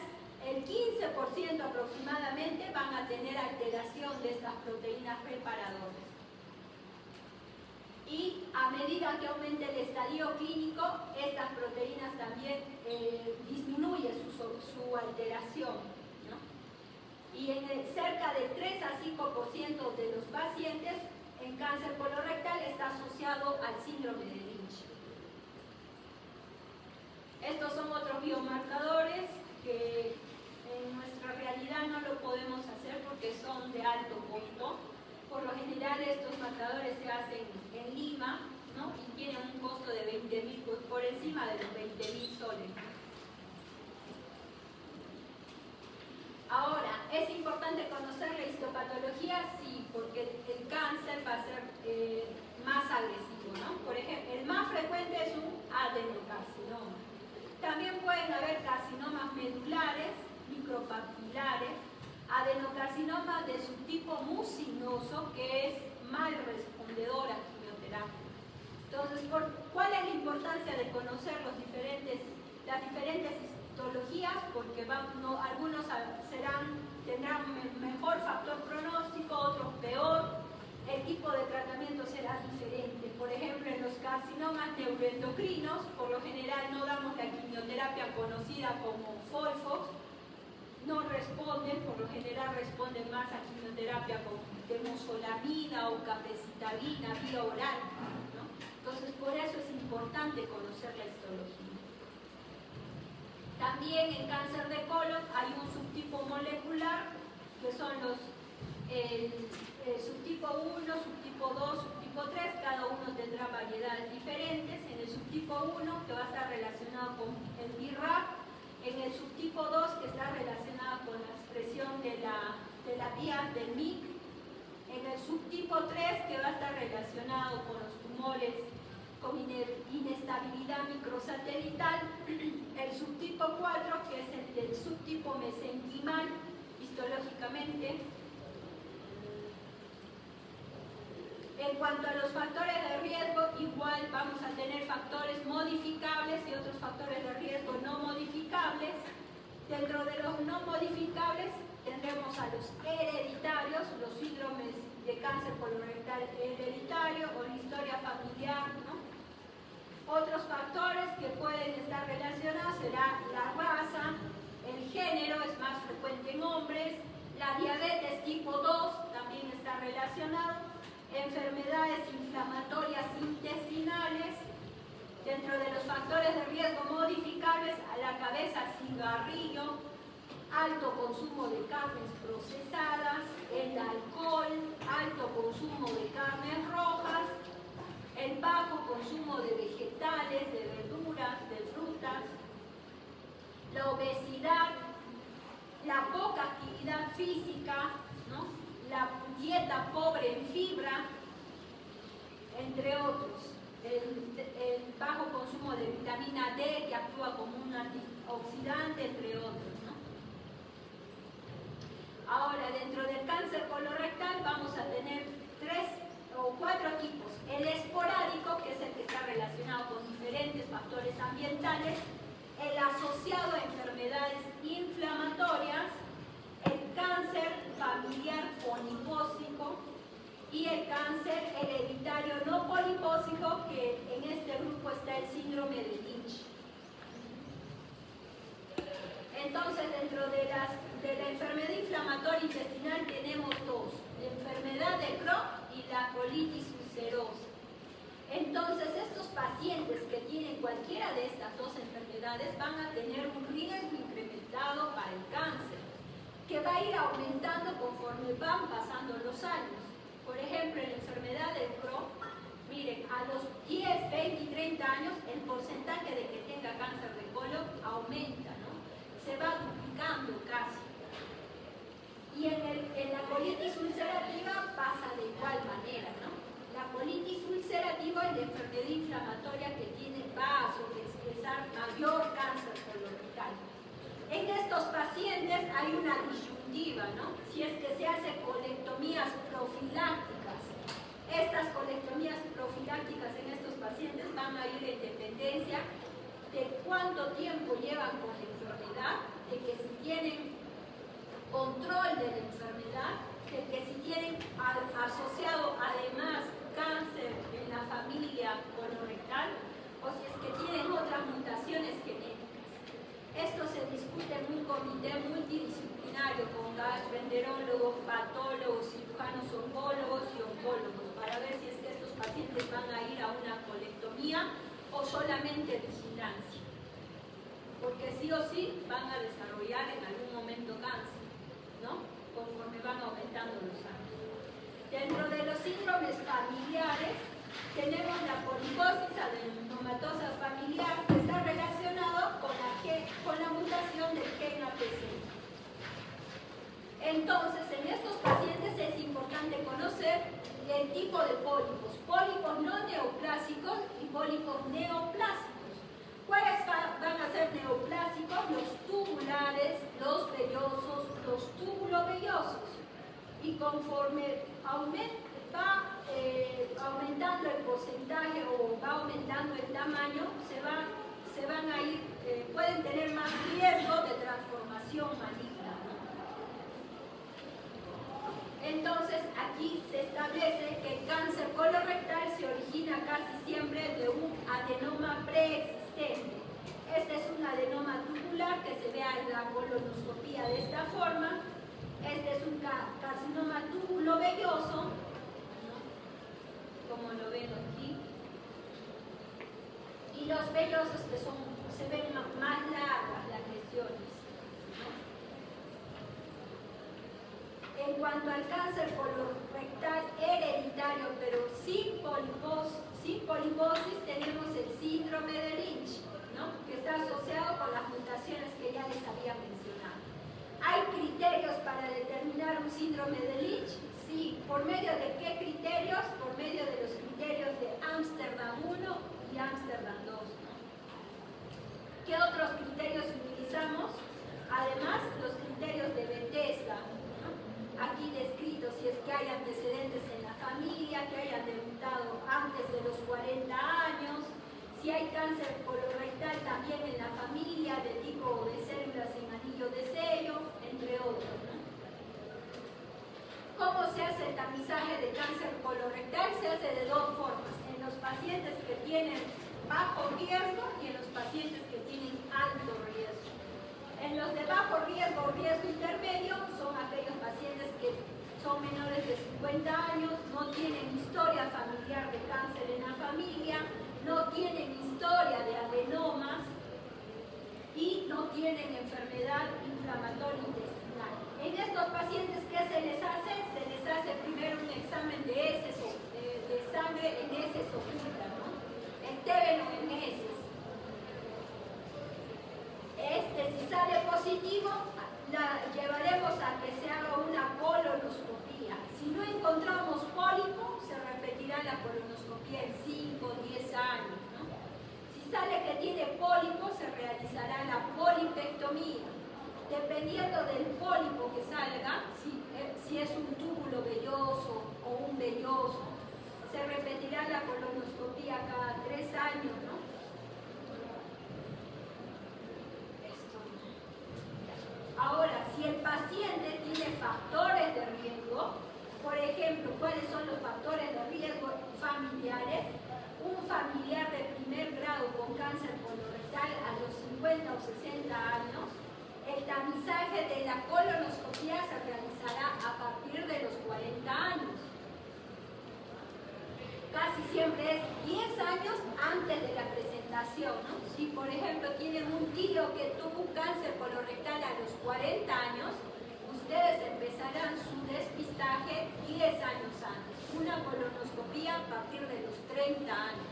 el 15% aproximadamente van a tener alteración de estas proteínas reparadoras. Y a medida que aumente el estadio clínico, estas proteínas también disminuye su alteración, ¿no? Y en cerca del 3 a 5% de los pacientes en cáncer colorectal está asociado al síndrome de Lynch. Estos son otros biomarcadores que en nuestra realidad no lo podemos hacer porque son de alto costo. Por lo general estos marcadores se hacen en Lima, ¿no?, y tienen un costo de 20.000, por encima de los 20.000 soles. Ahora, ¿es importante conocer la histopatología? Sí, porque el cáncer va a ser más agresivo, ¿no? Por ejemplo, el más frecuente es un adenocarcinoma. También pueden haber carcinomas medulares, micropapilares, adenocarcinoma de subtipo mucinoso, que es mal respondedor a quimioterapia. Entonces, ¿cuál es la importancia de conocer las diferentes histologías? Porque algunos tendrán mejor factor pronóstico, otros peor. El tipo de tratamiento será diferente. Por ejemplo, en los carcinomas neuroendocrinos, por lo general no damos la quimioterapia conocida como FOLFOX, no responden, por lo general responden más a quimioterapia con temozolomida o capecitabina vía oral, ¿no? Entonces, por eso es importante conocer la histología. También en cáncer de colon hay un subtipo molecular, que son los subtipo 1, subtipo 2, subtipo 3, cada uno tendrá variedades diferentes. En el subtipo 1, que va a estar relacionado con el BRAF, en el subtipo 2, que está relacionado con la expresión de la vía del MYC, en el subtipo 3, que va a estar relacionado con los tumores con inestabilidad microsatelital, el subtipo 4, que es el del subtipo mesenquimal, histológicamente. En cuanto a los factores de riesgo, igual vamos a tener factores modificables y otros factores de riesgo no modificables. Dentro de los no modificables tendremos a los hereditarios, los síndromes de cáncer colorectal hereditario o la historia familiar, ¿no? Otros factores que pueden estar relacionados será la raza, el género, es más frecuente en hombres, la diabetes tipo 2 también está relacionado, enfermedades inflamatorias intestinales. Dentro de los factores de riesgo modificables, a la cabeza, cigarrillo, alto consumo de carnes procesadas, el alcohol, alto consumo de carnes rojas, el bajo consumo de vegetales, de verduras, de frutas, la obesidad, la poca actividad física, ¿no? La dieta pobre en fibra, entre otros. El bajo consumo de vitamina D, que actúa como un antioxidante, entre otros, ¿no? Ahora, dentro del cáncer colorectal vamos a tener 3 o 4 tipos. El esporádico, que es el que está relacionado con diferentes factores ambientales, el asociado a enfermedades inflamatorias, el cáncer familiar polipósico y el cáncer hereditario no polipósico, que en este grupo está el síndrome de Lynch. Entonces, dentro de la enfermedad inflamatoria intestinal tenemos dos: la enfermedad de Crohn y la colitis ulcerosa. Entonces, estos pacientes que tienen cualquiera de estas dos enfermedades van a tener un riesgo incrementado para el cáncer, que va a ir aumentando conforme van pasando los años. Por ejemplo, en la enfermedad del Crohn, miren, a los 10, 20 y 30 años el porcentaje de que tenga cáncer de colon aumenta, ¿no? Se va duplicando casi. Y en la colitis ulcerativa pasa de igual manera, ¿no? La colitis ulcerativa es la enfermedad inflamatoria que va a sobreexpresar mayor cáncer colorectal. En estos pacientes hay una disyuntiva, ¿no? Si es que se hace colectomías profilácticas. Estas colectomías profilácticas en estos pacientes van a ir en dependencia de cuánto tiempo llevan con la enfermedad, de que si tienen control de la enfermedad, de que si tienen asociado además cáncer en la familia colorectal, o si es que tienen otras mutaciones genéticas. Esto se discute en un comité multidisciplinario con gastroenterólogos, patólogos, cirujanos oncólogos y oncólogos, para ver si es que estos pacientes van a ir a una colectomía o solamente vigilancia. Porque sí o sí van a desarrollar en algún momento cáncer, ¿no? Conforme van aumentando los años. Dentro de los síndromes familiares tenemos la poliposis adenomatosa familiar, que está relacionado con la mutación del gen APC. Entonces, en estos pacientes es importante conocer el tipo de pólipos: pólipos no neoplásicos y pólipos neoplásicos. ¿Cuáles van a ser neoplásicos? Los tubulares, los y conforme va aumentando el porcentaje o va aumentando el tamaño, se van a ir, pueden tener más riesgo de transformación maligna, ¿no? Entonces, aquí se establece que el cáncer colorectal se origina casi siempre de un adenoma preexistente. Este es un adenoma tubular que se ve en la colonoscopía de esta forma. Este es un carcinoma tubulovelloso, ¿no? Como lo ven aquí. Y los vellosos que se ven más largas las lesiones, ¿no? En cuanto al cáncer colorectal hereditario, pero sin poliposis, tenemos el síndrome de Lynch, ¿no? Que está asociado con las mutaciones que ya les había mencionado. ¿Hay criterios para determinar un síndrome de Lynch? Sí. ¿Por medio de qué criterios? Por medio de los criterios de Ámsterdam 1 y Ámsterdam 2, ¿no? ¿Qué otros criterios utilizamos? Además, los criterios de Bethesda, ¿no? Aquí descritos, si es que hay antecedentes en la familia, que hayan debutado antes de los 40 años, si hay cáncer colorectal también en la familia, de tipo de células en anillo de sello, entre otros, ¿no? ¿Cómo se hace el tamizaje de cáncer colorectal? Se hace de dos formas: en los pacientes que tienen bajo riesgo y en los pacientes que tienen alto riesgo. En los de bajo riesgo o riesgo intermedio son aquellos pacientes que son menores de 50 años, no tienen historia familiar de cáncer en la familia, no tienen historia de adenomas y no tienen enfermedad inflamatoria intestinal. En estos pacientes, ¿qué se les hace? Se les hace primero un examen de heces, de sangre en heces oculta, ¿no? El tébeno en heces. Si sale positivo, la llevaremos a que se haga una colonoscopía. Si no encontramos pólipo, se repetirá la colonoscopía en 5 o 10 años, ¿no? Si sale que tiene pólipo, se realizará la polipectomía. Dependiendo del pólipo que salga, si es un túbulo velloso o un velloso, se repetirá la colonoscopía cada 3 años, ¿no? Ahora, si el paciente tiene factores de riesgo, por ejemplo, ¿cuáles son los factores de riesgo familiares? Un familiar de primer grado con cáncer colorectal a los 50 o 60 años, el tamizaje de la colonoscopía se realizará a partir de los 40 años. Casi siempre es 10 años antes de la presentación, ¿no? Si, por ejemplo, tienen un tío que tuvo un cáncer colorectal a los 40 años, ustedes empezarán su despistaje 10 años antes. Una colonoscopía a partir de los 30 años.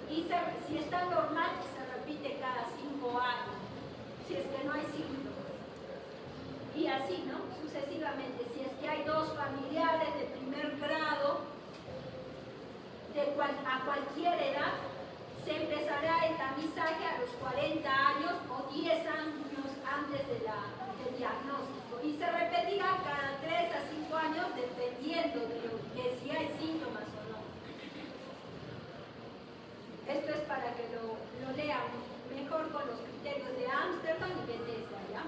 Y si está normal, se repite cada 5 años, si es que no hay síntomas. Y así, ¿no? Sucesivamente. Si es que hay dos familiares de primer grado, a cualquier edad, se empezará el tamizaje a los 40 años o 10 años antes del diagnóstico. Y se repetirá cada 3 a 5 años dependiendo de si hay síntomas o no. Esto es para que lo lean mejor con los criterios de Ámsterdam y Bethesda, ¿ya?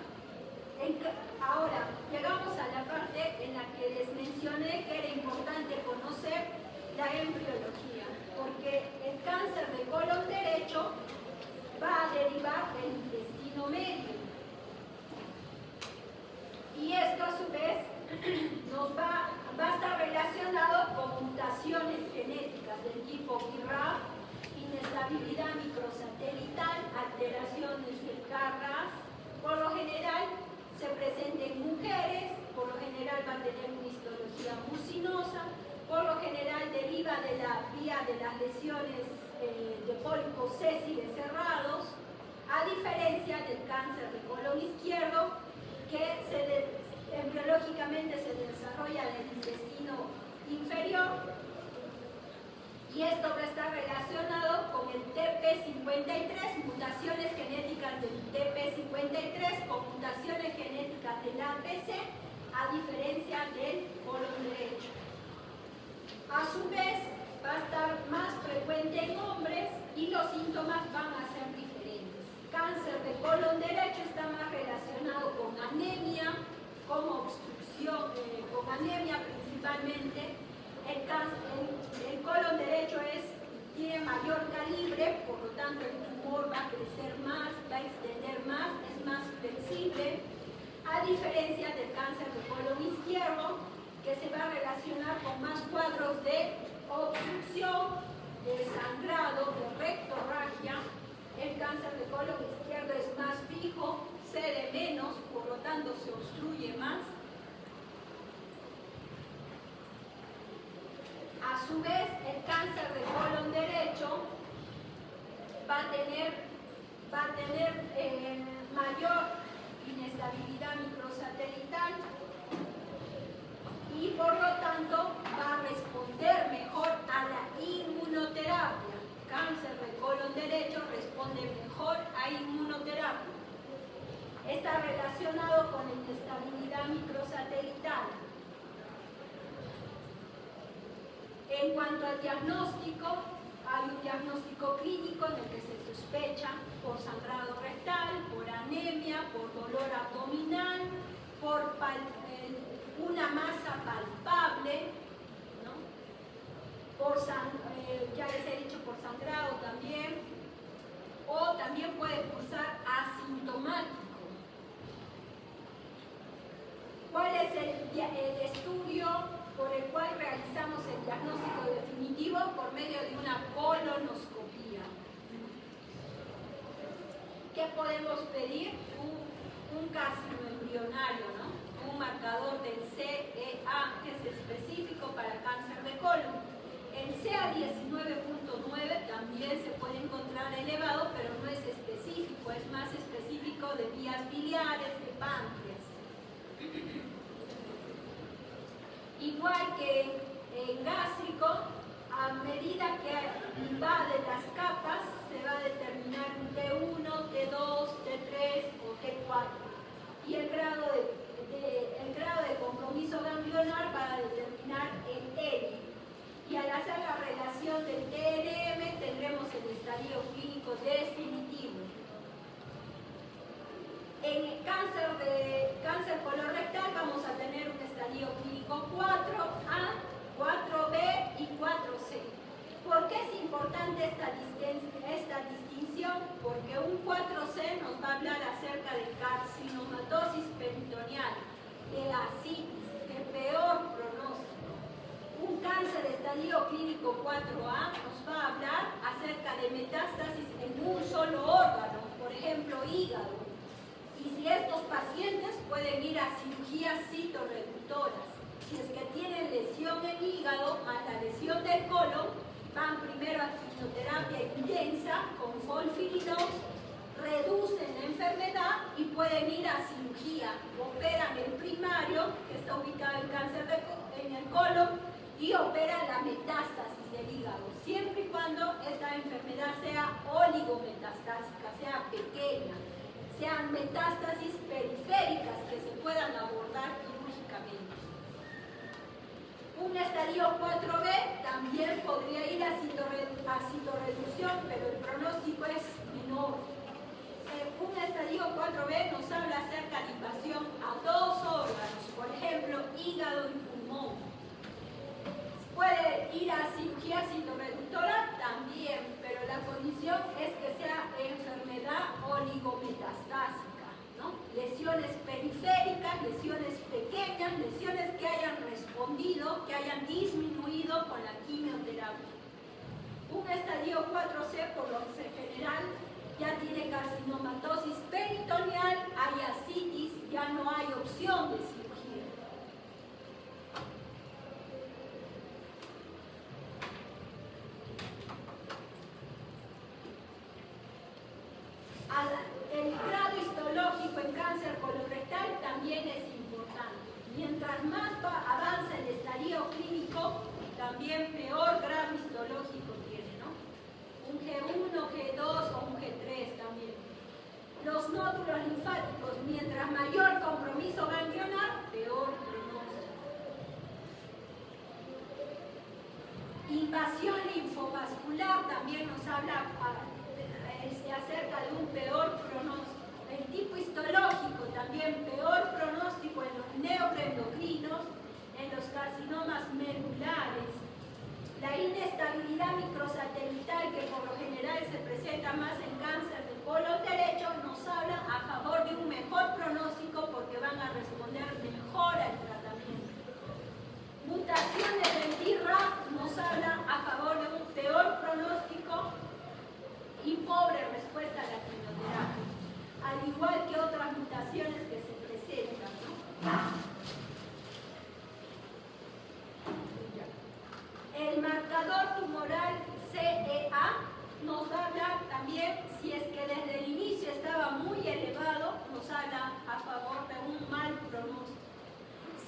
Ahora, llegamos a la parte en la que les mencioné que era importante conocer la embriología, porque el cáncer de colon derecho va a derivar del intestino medio. Y esto a su vez va a estar relacionado con mutaciones genéticas del tipo BRAF, inestabilidad microsatelital, alteraciones del KRAS. Por lo general se presenta en mujeres, por lo general va a tener una histología mucinosa, por lo general deriva de la vía de las lesiones de pólipos sésiles cerrados, a diferencia del cáncer de colon izquierdo, que embriológicamente se desarrolla en el intestino inferior, y esto va a estar relacionado con el TP53, mutaciones genéticas del TP53 con mutaciones genéticas del APC a diferencia del colon derecho. A su vez, va a estar más frecuente en hombres y los síntomas van a ser diferentes. Cáncer de colon derecho está más relacionado con anemia, con obstrucción, con anemia principalmente. El colon derecho tiene mayor calibre, por lo tanto el tumor va a crecer más, va a extender más, es más flexible, a diferencia del cáncer de colon izquierdo, que se va a relacionar con más cuadros de obstrucción, de sangrado, de rectorragia. El cáncer de colon izquierdo es más fijo, cede menos, por lo tanto se obstruye más. A su vez, el cáncer de colon derecho va a tener mayor inestabilidad microsatelital y por lo tanto va a responder mejor a la inmunoterapia. Cáncer de colon derecho responde mejor a inmunoterapia. Está relacionado con la inestabilidad microsatelital. En cuanto al diagnóstico, hay un diagnóstico clínico en el que se sospecha por sangrado rectal, por anemia, por dolor abdominal, por una masa palpable, ¿no? Ya les he dicho por sangrado también, o también puede cursar asintomático. ¿Cuál es el estudio por el cual realizamos el diagnóstico definitivo? Por medio de una colonoscopía. ¿Qué podemos pedir? Un carcino embrionario, ¿no? Un marcador del CEA, que es específico para cáncer de colon. El CA 19.9 también se puede encontrar elevado, pero no es específico, es más específico de vías biliares, de páncreas. Igual que en gástrico, a medida que invade las capas, se va a determinar un T1, T2, T3 o T4. Y el grado de compromiso ganglionar va a determinar el ERI. Y al hacer la relación del TNM tendremos el estadio clínico definitivo. En el cáncer colorectal vamos a tener un estadio clínico 4A, 4B y 4C. ¿Por qué es importante esta distinción? Porque un 4C nos va a hablar acerca de carcinomatosis peritoneal, de ascitis, de peor pronóstico. Un cáncer de estadio clínico 4A nos va a hablar acerca de metástasis en un solo órgano, por ejemplo hígado. Y si estos pacientes pueden ir a cirugías citorreductoras. Si es que tienen lesión en hígado más la lesión del colon, van primero a quimioterapia intensa con FOLFIRINOX, reducen la enfermedad y pueden ir a cirugía. Operan el primario, que está ubicado en cáncer en el colon, y operan la metástasis del hígado, siempre y cuando esta enfermedad sea oligometastásica, sea pequeña, sean metástasis periféricas que se puedan abordar quirúrgicamente. Un estadio 4B también podría ir a citorreducción, pero el pronóstico es menor. Un estadio 4B nos habla acerca de invasión a dos órganos, por ejemplo, hígado y pulmón. Puede ir a cirugía citorreductora también, pero la condición es que sea enfermedad oligometastásica, ¿no? Lesiones periféricas, lesiones pequeñas, lesiones que hayan respondido, que hayan disminuido con la quimioterapia. Un estadio 4C, por lo general, ya tiene carcinomatosis peritoneal, hay ascitis, ya no hay opción de cirugía. El grado histológico en cáncer colorectal también es importante. Mientras más avanza el estadio clínico, también peor grado histológico tiene, ¿no? Un G1, G2 o un G3 también. Los nódulos linfáticos, mientras mayor compromiso ganglionar, peor tipo histológico, también peor pronóstico en los neuroendocrinos, en los carcinomas medulares. La inestabilidad microsatelital, que por lo general se presenta más en cáncer de colon derecho, nos habla a favor de un mejor pronóstico porque van a responder mejor al tratamiento. Mutaciones del BRAF nos habla a favor de un peor pronóstico y pobre respuesta a la quimioterapia, al igual que otras mutaciones que se presentan, ¿no? El marcador tumoral CEA nos habla también, si es que desde el inicio estaba muy elevado, nos habla a favor de un mal pronóstico.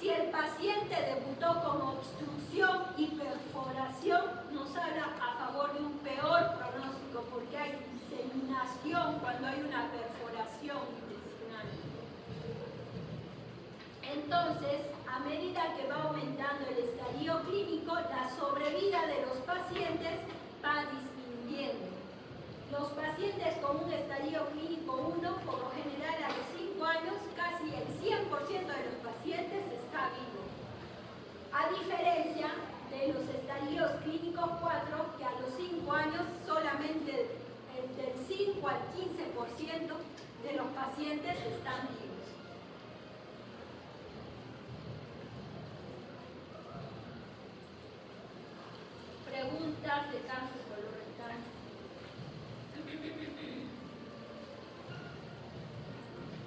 Si el paciente debutó con obstrucción y perforación, nos habla a favor de un peor pronóstico porque hay diseminación cuando hay una perforación intestinal. Entonces, a medida que va aumentando el estadio clínico, la sobrevida de los pacientes va disminuyendo. Los pacientes con un estadio clínico 1, por lo general a los 5 años, casi el 100% de los pacientes está vivo. A diferencia de los estadios clínicos 4, que a los 5 años solamente del 5 al 15% de los pacientes están vivos. Preguntas de cáncer colorectal.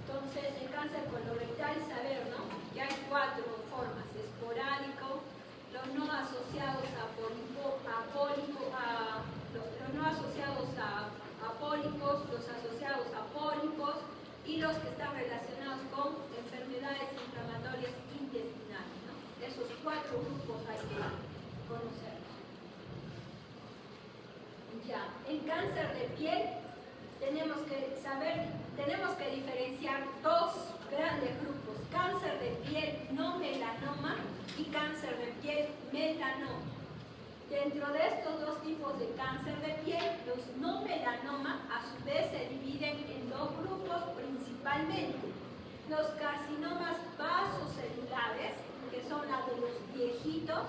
Entonces, el cáncer colorectal, saber, ¿no?, que hay 4 formas: esporádico, los no asociados a pólipos, los no asociados a pólipos, los asociados a pólipos y los que están relacionados con enfermedades inflamatorias intestinales, ¿no? Esos 4 grupos hay que conocer. Ya, en cáncer de piel tenemos que diferenciar 2 grandes grupos: cáncer de piel no melanoma y cáncer de piel melanoma. Dentro de estos 2 tipos de cáncer de piel, los no melanoma a su vez se dividen en 2 grupos principalmente: los carcinomas vasocelulares, que son la de los viejitos,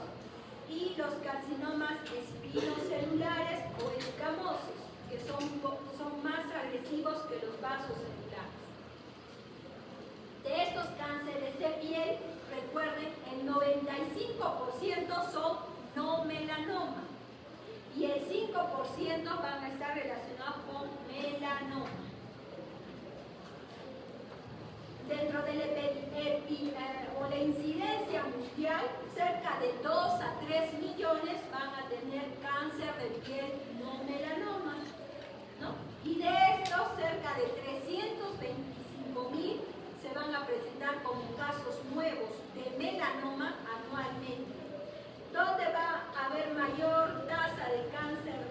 y los carcinomas espinocelulares o escamosos, que son más agresivos que los vasos celulares. De estos cánceres de piel, recuerden, el 95% son no melanoma y el 5% van a estar relacionados con melanoma. Dentro de la incidencia mundial, cerca de 2 a 3 millones van a tener cáncer de piel no melanoma, ¿no? Y de estos, cerca de 325.000 se van a presentar como casos nuevos de melanoma anualmente. ¿Dónde va a haber mayor tasa de cáncer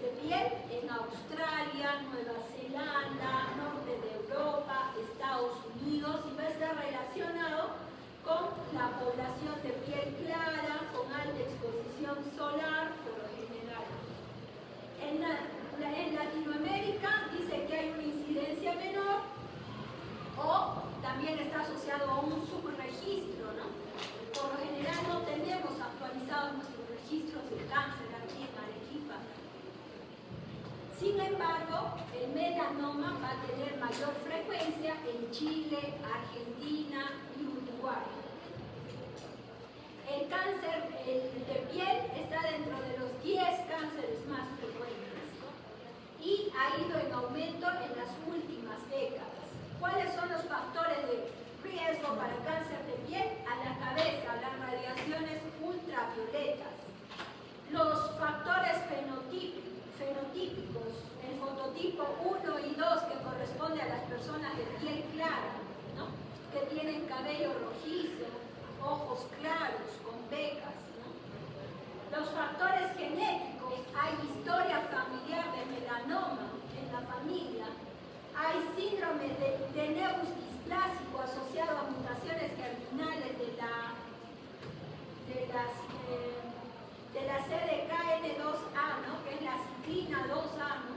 de piel? En Australia, Nueva Zelanda, norte de Europa, Estados Unidos, y va a estar relacionado con la población de piel clara, con alta exposición solar, por lo general. En Latinoamérica dice que hay una incidencia menor, o también está asociado a un subregistro, ¿no? Por lo general no tenemos actualizados nuestros registros de cáncer aquí en Arequipa. Sin embargo, el melanoma va a tener mayor frecuencia en Chile, Argentina y Uruguay. El cáncer de piel está dentro de los 10 cánceres más frecuentes, ¿no? Y ha ido en aumento en las últimas décadas. ¿Cuáles son los factores de riesgo para cáncer de piel? A la cabeza, las radiaciones ultravioletas. Los factores fenotípicos, el fototipo 1 y 2, que corresponde a las personas de piel clara, ¿no?, que tienen cabello rojizo, ojos claros, con pecas, ¿no? Los factores genéticos: hay historia familiar de melanoma en la familia, hay síndrome de nevus displásico asociado a mutaciones germinales de la CDKN2A, ¿no?, que es la ciclina 2A, ¿no?,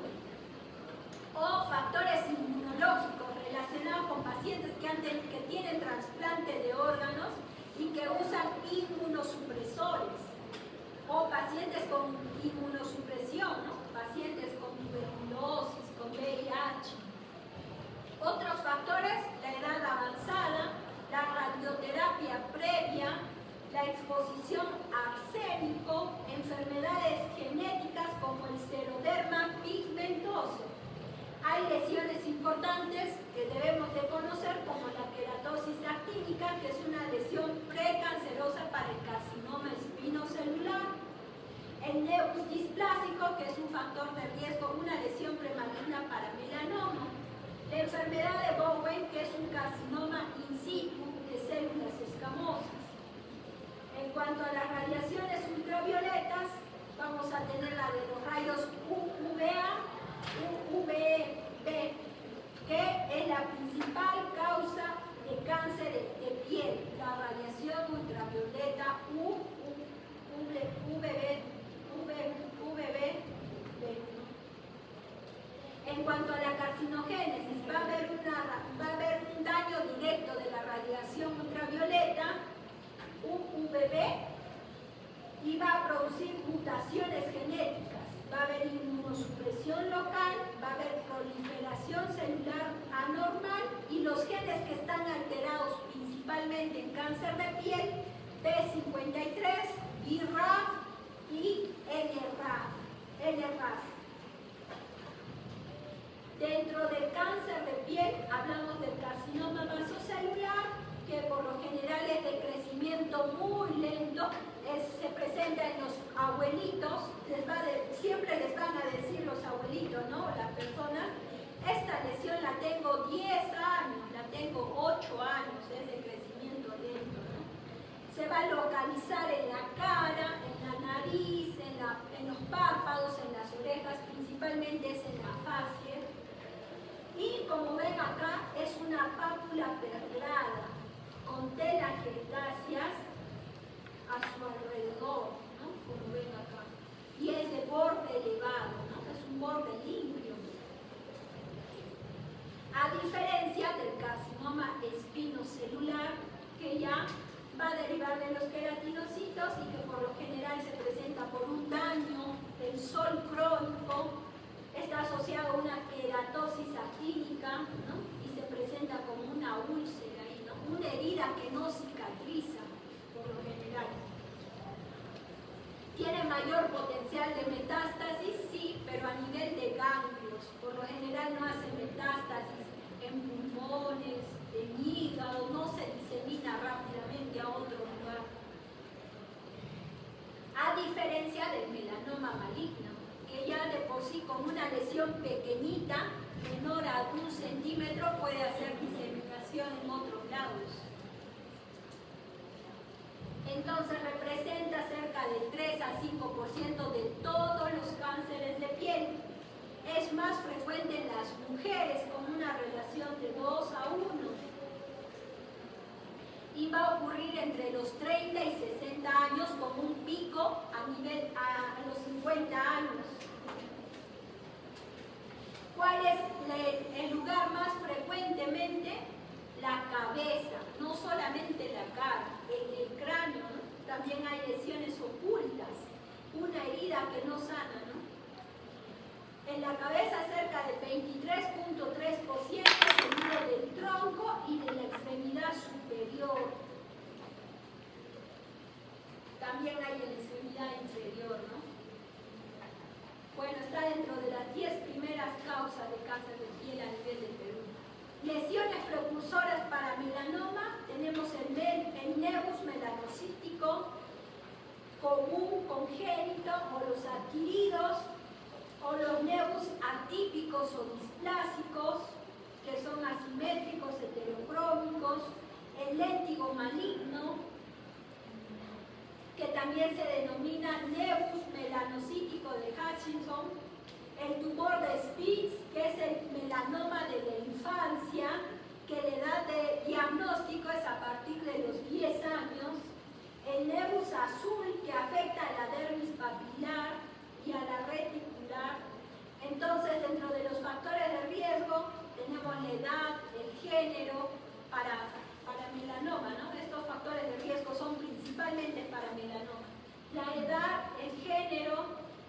o factores inmunológicos relacionados pacientes que tienen trasplante de órganos y que usan inmunosupresores, o pacientes con inmunosupresión, ¿no? Pacientes con tuberculosis, con VIH. Otros factores: la edad avanzada, la radioterapia previa, la exposición a arsénico, enfermedades genéticas como el xeroderma pigmentoso. Hay lesiones importantes que debemos de conocer, como la queratosis actínica, que es una lesión precancerosa para el carcinoma espinocelular. El nevus displásico, que es un factor de riesgo, una lesión premaligna para melanoma. La enfermedad de Bowen, que es un carcinoma in situ de células escamosas. En cuanto a las radiaciones ultravioletas, vamos a tener la de los rayos UVA, UVB, que es la principal causa de cáncer de piel, la radiación ultravioleta UVB. En cuanto a la carcinogénesis, va a haber un daño directo de la radiación ultravioleta, UVB, y va a producir mutaciones genéticas. Va a haber inmunosupresión local, va a haber proliferación celular anormal y los genes que están alterados principalmente en cáncer de piel, P53, BRAF y NRAS. Dentro del cáncer de piel hablamos del carcinoma vasocelular, que por lo general es de crecimiento muy lento, se presenta en los abuelitos, siempre les van a decir los abuelitos, ¿no? Las personas: esta lesión la tengo 10 años, la tengo 8 años, es de crecimiento lento, ¿no? Se va a localizar en la cara, en la nariz, en los párpados, en las orejas, principalmente es en la facie. Y como ven acá, es una pápula perlada, con telangiectasias a su alrededor, ¿no? Como ven acá. Y es de borde elevado, ¿no? Es un borde limpio. A diferencia del carcinoma espinocelular, que ya va a derivar de los queratinocitos y que por lo general se presenta por un daño del sol crónico, está asociado a una queratosis actínica, ¿no? Y se presenta como una úlcera ahí, ¿no? Una herida que no cicatriza, por lo general. ¿Tiene mayor potencial de metástasis? Sí, pero a nivel de ganglios. Por lo general no hace metástasis en pulmones, en hígado, no se disemina rápidamente a otro lugar. A diferencia del melanoma maligno, que ya de por sí con una lesión pequeñita, menor a 1 centímetro, puede hacer diseminación en otros lados. Entonces representa cerca del 3 a 5% de todos los cánceres de piel. Es más frecuente en las mujeres, con una relación de 2 a 1. Y va a ocurrir entre los 30 y 60 años, con un pico a los 50 años. ¿Cuál es el lugar más frecuentemente? La cabeza, no solamente la cara, en el cráneo, ¿no? También hay lesiones ocultas, una herida que no sana, ¿no? En la cabeza cerca del 23.3%, seguido del tronco y de la extremidad superior. También hay en la extremidad inferior, ¿no? Bueno, está dentro de las 10 primeras causas de cáncer de piel a nivel de Perú. Lesiones precursoras para melanoma: tenemos el nevus melanocítico común, congénito, o los adquiridos, o los nevus atípicos o displásicos, que son asimétricos, heterocrómicos, el léntigo maligno, que también se denomina nevus melanocítico de Hutchinson, el tumor de Spitz, que es el melanoma de la infancia, que la edad de diagnóstico es a partir de los 10 años, el nevus azul, que afecta a la dermis papilar y a la reticular. Entonces, dentro de los factores de riesgo tenemos la edad, el género, género para melanoma, ¿no? Estos factores de riesgo son principalmente para melanoma. La edad, el género,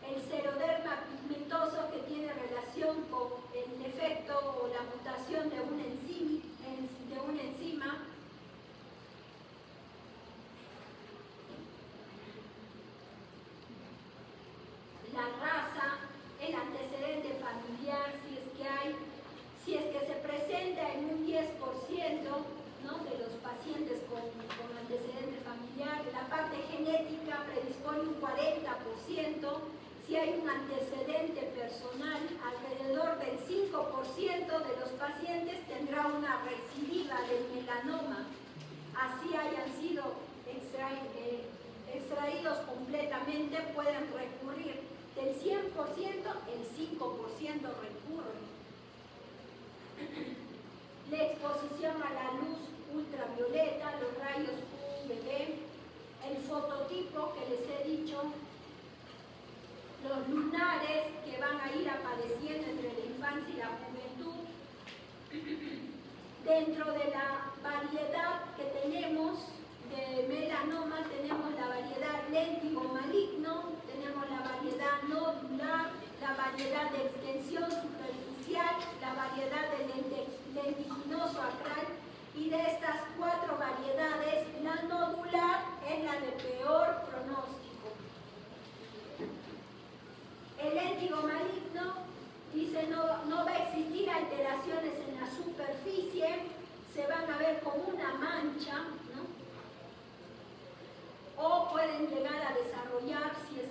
el seroderma pigmentoso que tiene relación con el defecto o la mutación de una enzima, la raza, el antecedente familiar, si es que se presenta en un 10%, ¿no?, de los pacientes con antecedente familiar, la parte genética predispone un 40%, si hay un antecedente personal, alrededor del 5% de los pacientes tendrá una recidiva del melanoma, así hayan sido extraídos completamente, pueden recurrir. Del 100%, el 5% recurre. La exposición a la luz ultravioleta, los rayos UVB, el fototipo que les he dicho, los lunares que van a ir apareciendo entre la infancia y la juventud. Dentro de la variedad que tenemos de melanoma, tenemos la variedad léntigo maligno, tenemos la variedad nodular, la variedad de extensión superficial, la variedad de lentiginoso acral, y de estas 4 variedades, la nodular es la de peor pronóstico. El léntigo maligno dice no va a existir alteraciones en la superficie, se van a ver como una mancha, ¿no? O pueden llegar a desarrollar, si es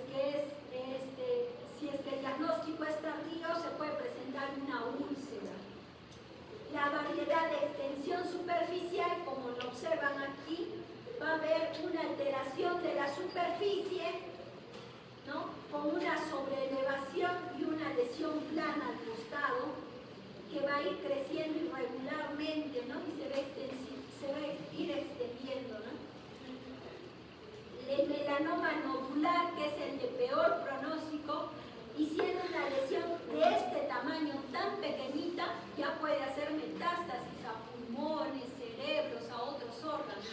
que el diagnóstico es tardío, se puede presentar una úlcera. La variedad de extensión superficial, como lo observan aquí, va a haber una alteración de la superficie, ¿no?, con una sobreelevación y una lesión plana al costado, que va a ir creciendo irregularmente, ¿no?, y se va a ir extendiendo, ¿no? El melanoma nodular, que es el de peor pronóstico, y siendo una lesión de este tamaño tan pequeñita, ya puede hacer metástasis a pulmones, cerebros, a otros órganos.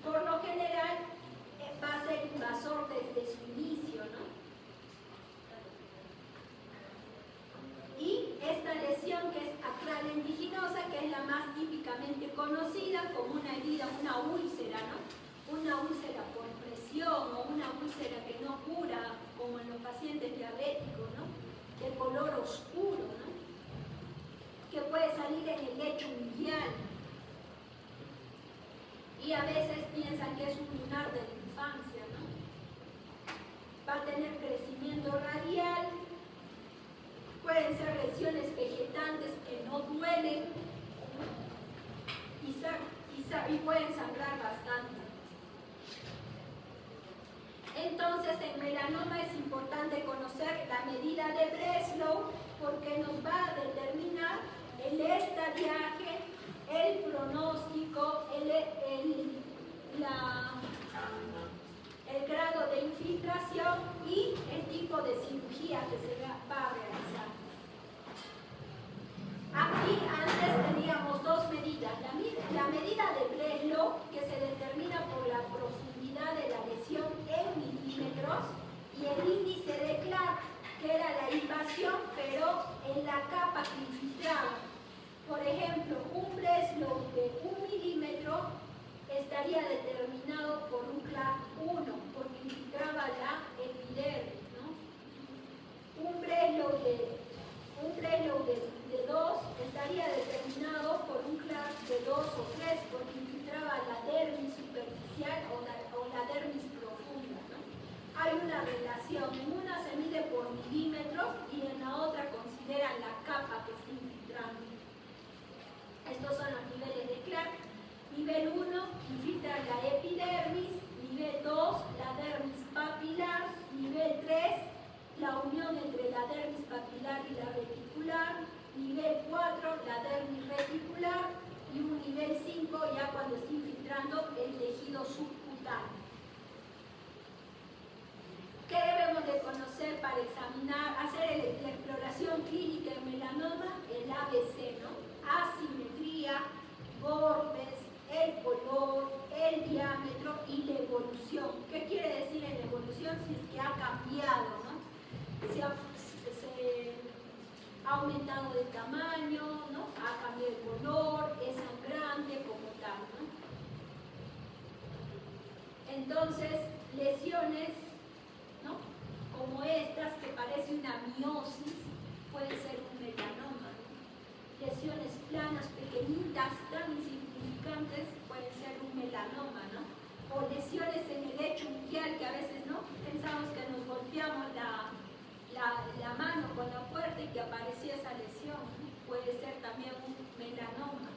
Por lo general, va a ser invasor desde su inicio, ¿no? Y esta lesión, que es acral lentiginosa, que es la más típicamente conocida como una herida, una úlcera, ¿no? Una úlcera por presión o una úlcera que no cura, como en los pacientes diabéticos, ¿no?, de color oscuro, ¿no?, que puede salir en el lecho unguial. Y a veces piensan que es un lunar de la infancia, ¿no? Va a tener crecimiento radial, pueden ser lesiones vegetantes que no duelen y pueden sangrar bastante. Entonces, en melanoma es importante conocer la medida de Breslow, porque nos va a determinar el estadiaje, el pronóstico, el grado de infiltración y el tipo de cirugía que se va a realizar. Aquí antes teníamos 2 medidas. La medida de Breslow, que se determina por la profundidad de la lesión en milímetros, y el índice de Clark, que era la invasión, pero en la capa que infiltraba. Por ejemplo, un Breslow de 1 milímetro estaría determinado por un Clark 1, porque infiltraba la epidermis, ¿no? Un Breslow de 2 estaría determinado por un Clark de 2 o 3, porque infiltraba la dermis superficial o la dermis profunda, ¿no? Hay una relación, en una se mide por milímetros y en la otra consideran la capa que está infiltrando. Estos son los niveles de Clark. Nivel 1, infiltra la epidermis. Nivel 2, la dermis papilar. Nivel 3, la unión entre la dermis papilar y la reticular. Nivel 4, la dermis reticular. Y un nivel 5, ya cuando está infiltrando el tejido subcutáneo. ¿Qué debemos de conocer para examinar, hacer la exploración clínica de melanoma? El ABC, ¿no? Asimetría. ha aumentado de tamaño, ¿no? Ha cambiado de color, es sangrante como tal, ¿no? Entonces, lesiones, ¿no? Como estas, que parece una miosis, puede ser un melanoma, ¿no? Lesiones planas, pequeñitas, tan insignificantes, pueden ser un melanoma, ¿no? O lesiones en el lecho unguial, que a veces, ¿no? Pensamos que nos golpeamos la mano con la puerta y que aparecía esa lesión, ¿no? Puede ser también un melanoma.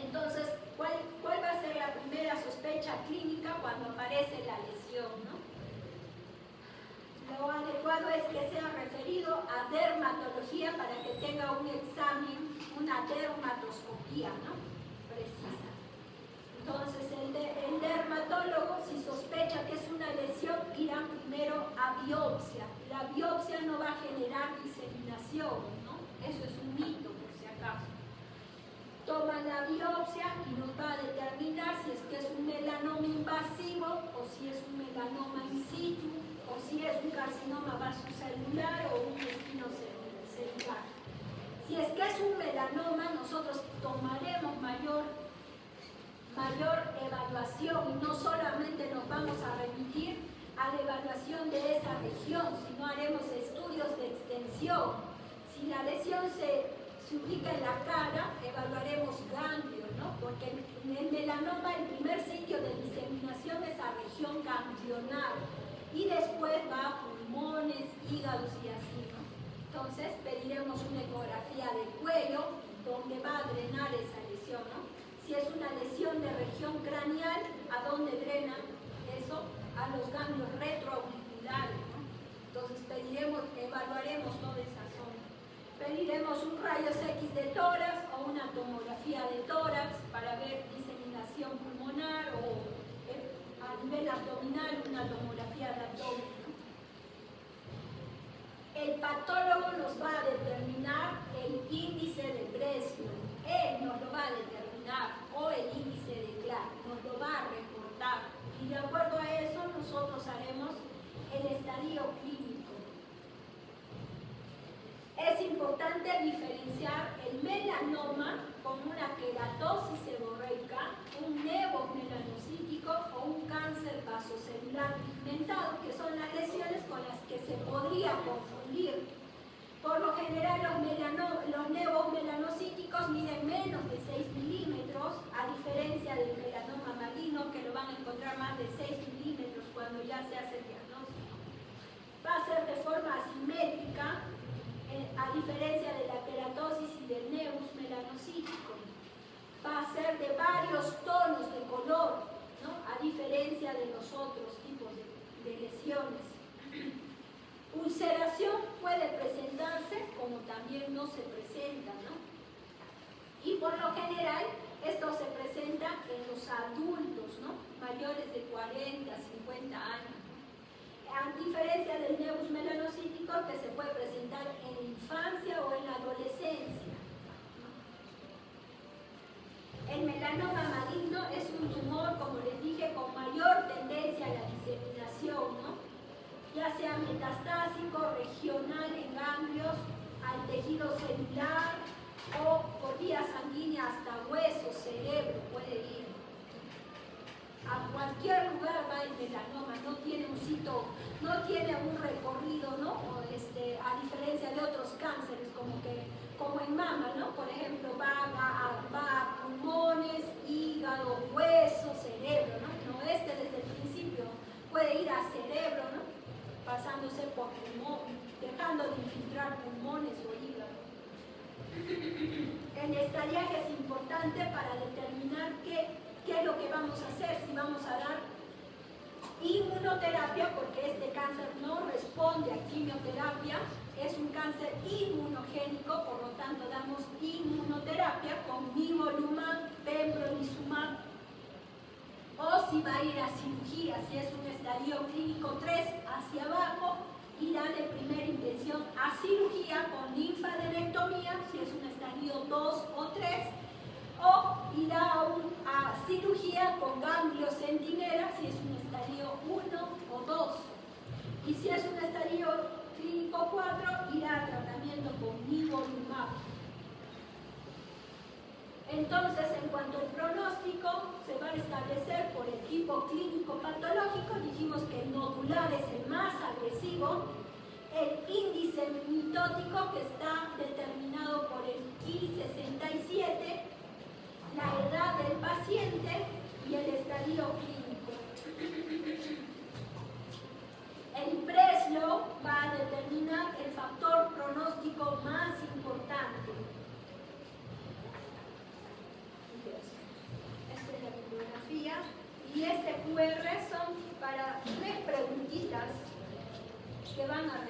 Entonces, ¿cuál va a ser la primera sospecha clínica cuando aparece la lesión, ¿no? Lo adecuado es que sea referido a dermatología para que tenga un examen, una dermatoscopía, ¿no? Precisa. Entonces, el dermatólogo, si sospecha que es una lesión, irá primero a biopsia. La biopsia no va a generar diseminación, ¿no? Eso es un mito, por si acaso. Toma la biopsia y nos va a determinar si es que es un melanoma invasivo o si es un melanoma in situ o si es un carcinoma vasocelular o un espinocelular. Si es que es un melanoma, nosotros tomaremos mayor evaluación y no solamente nos vamos a remitir a la evaluación de esa región, sino haremos estudios de extensión. Si la lesión se ubica en la cara, evaluaremos ganglios, ¿no? Porque en el melanoma el primer sitio de diseminación es la región ganglionar y después va a pulmones, hígados y así, ¿no? Entonces pediremos una ecografía del cuello donde va a drenar esa lesión, ¿no? Si es una lesión de región craneal, ¿a dónde drena eso? A los ganglios retroauriculares, ¿no? Entonces evaluaremos toda esa zona. Pediremos un rayos X de tórax o una tomografía de tórax para ver diseminación pulmonar o a nivel abdominal una tomografía de abdomen, ¿no? El patólogo nos va a determinar el índice de Breslow. Él nos lo va a determinar, o el índice de Clark, nos lo va a reportar. Y de acuerdo a eso nosotros haremos el estadio clínico. Es importante diferenciar el melanoma con una queratosis seborreica, un nevomelanocítico o un cáncer vasocelular pigmentado, que son las lesiones con las que se podría confundir. Por lo general los nevomelanocíticos miden menos de 6 milímetros, a diferencia del melanoma maligno, que lo van a encontrar más de 6 milímetros cuando ya se hace el diagnóstico. Va a ser de forma asimétrica, a diferencia de la queratosis y del nevus melanocítico. Va a ser de varios tonos de color, ¿no? A diferencia de los otros tipos de lesiones. Ulceración puede presentarse como también no se presenta, ¿no? Y por lo general esto se presenta en los adultos, ¿no? Mayores de 40, 50 años. A diferencia del nevus melanocítico, que se puede presentar en la infancia o en la adolescencia. El melanoma maligno es un tumor, como les dije, con mayor tendencia a la diseminación, ¿no? Ya sea metastásico, regional en ganglios, al tejido celular o por vía sanguínea hasta hueso, cerebro, puede ir. A cualquier lugar va el melanoma, no tiene un sitio, no tiene un recorrido, ¿no? A diferencia de otros cánceres, como en mama, ¿no? Por ejemplo, va a pulmones, hígado, hueso, cerebro, ¿no? Desde el principio puede ir a cerebro, ¿no? Pasándose por pulmón, dejando de infiltrar pulmones o hígado. El estadiaje es importante para determinar qué es lo que vamos a hacer, si vamos a dar inmunoterapia, porque este cáncer no responde a quimioterapia, es un cáncer inmunogénico, por lo tanto damos inmunoterapia con nivolumab, pembrolizumab, o si va a ir a cirugía, si es un estadio clínico 3 hacia abajo, irá de primera intención a cirugía con linfadenectomía, si es un estadio 2 o 3, o irá a cirugía con ganglio centinela si es un estadio 1 o 2. Y si es un estadio clínico 4 irá a tratamiento con nivolumab. Entonces, en cuanto al pronóstico, se va a establecer por el tipo clínico patológico. Dijimos que el nodular es el más agresivo, el índice mitótico que está determinado por el Ki67, la edad del paciente y el estadio clínico. El Breslow va a determinar el factor pronóstico más importante. Esta es la bibliografía y este QR son para 3 preguntitas que van a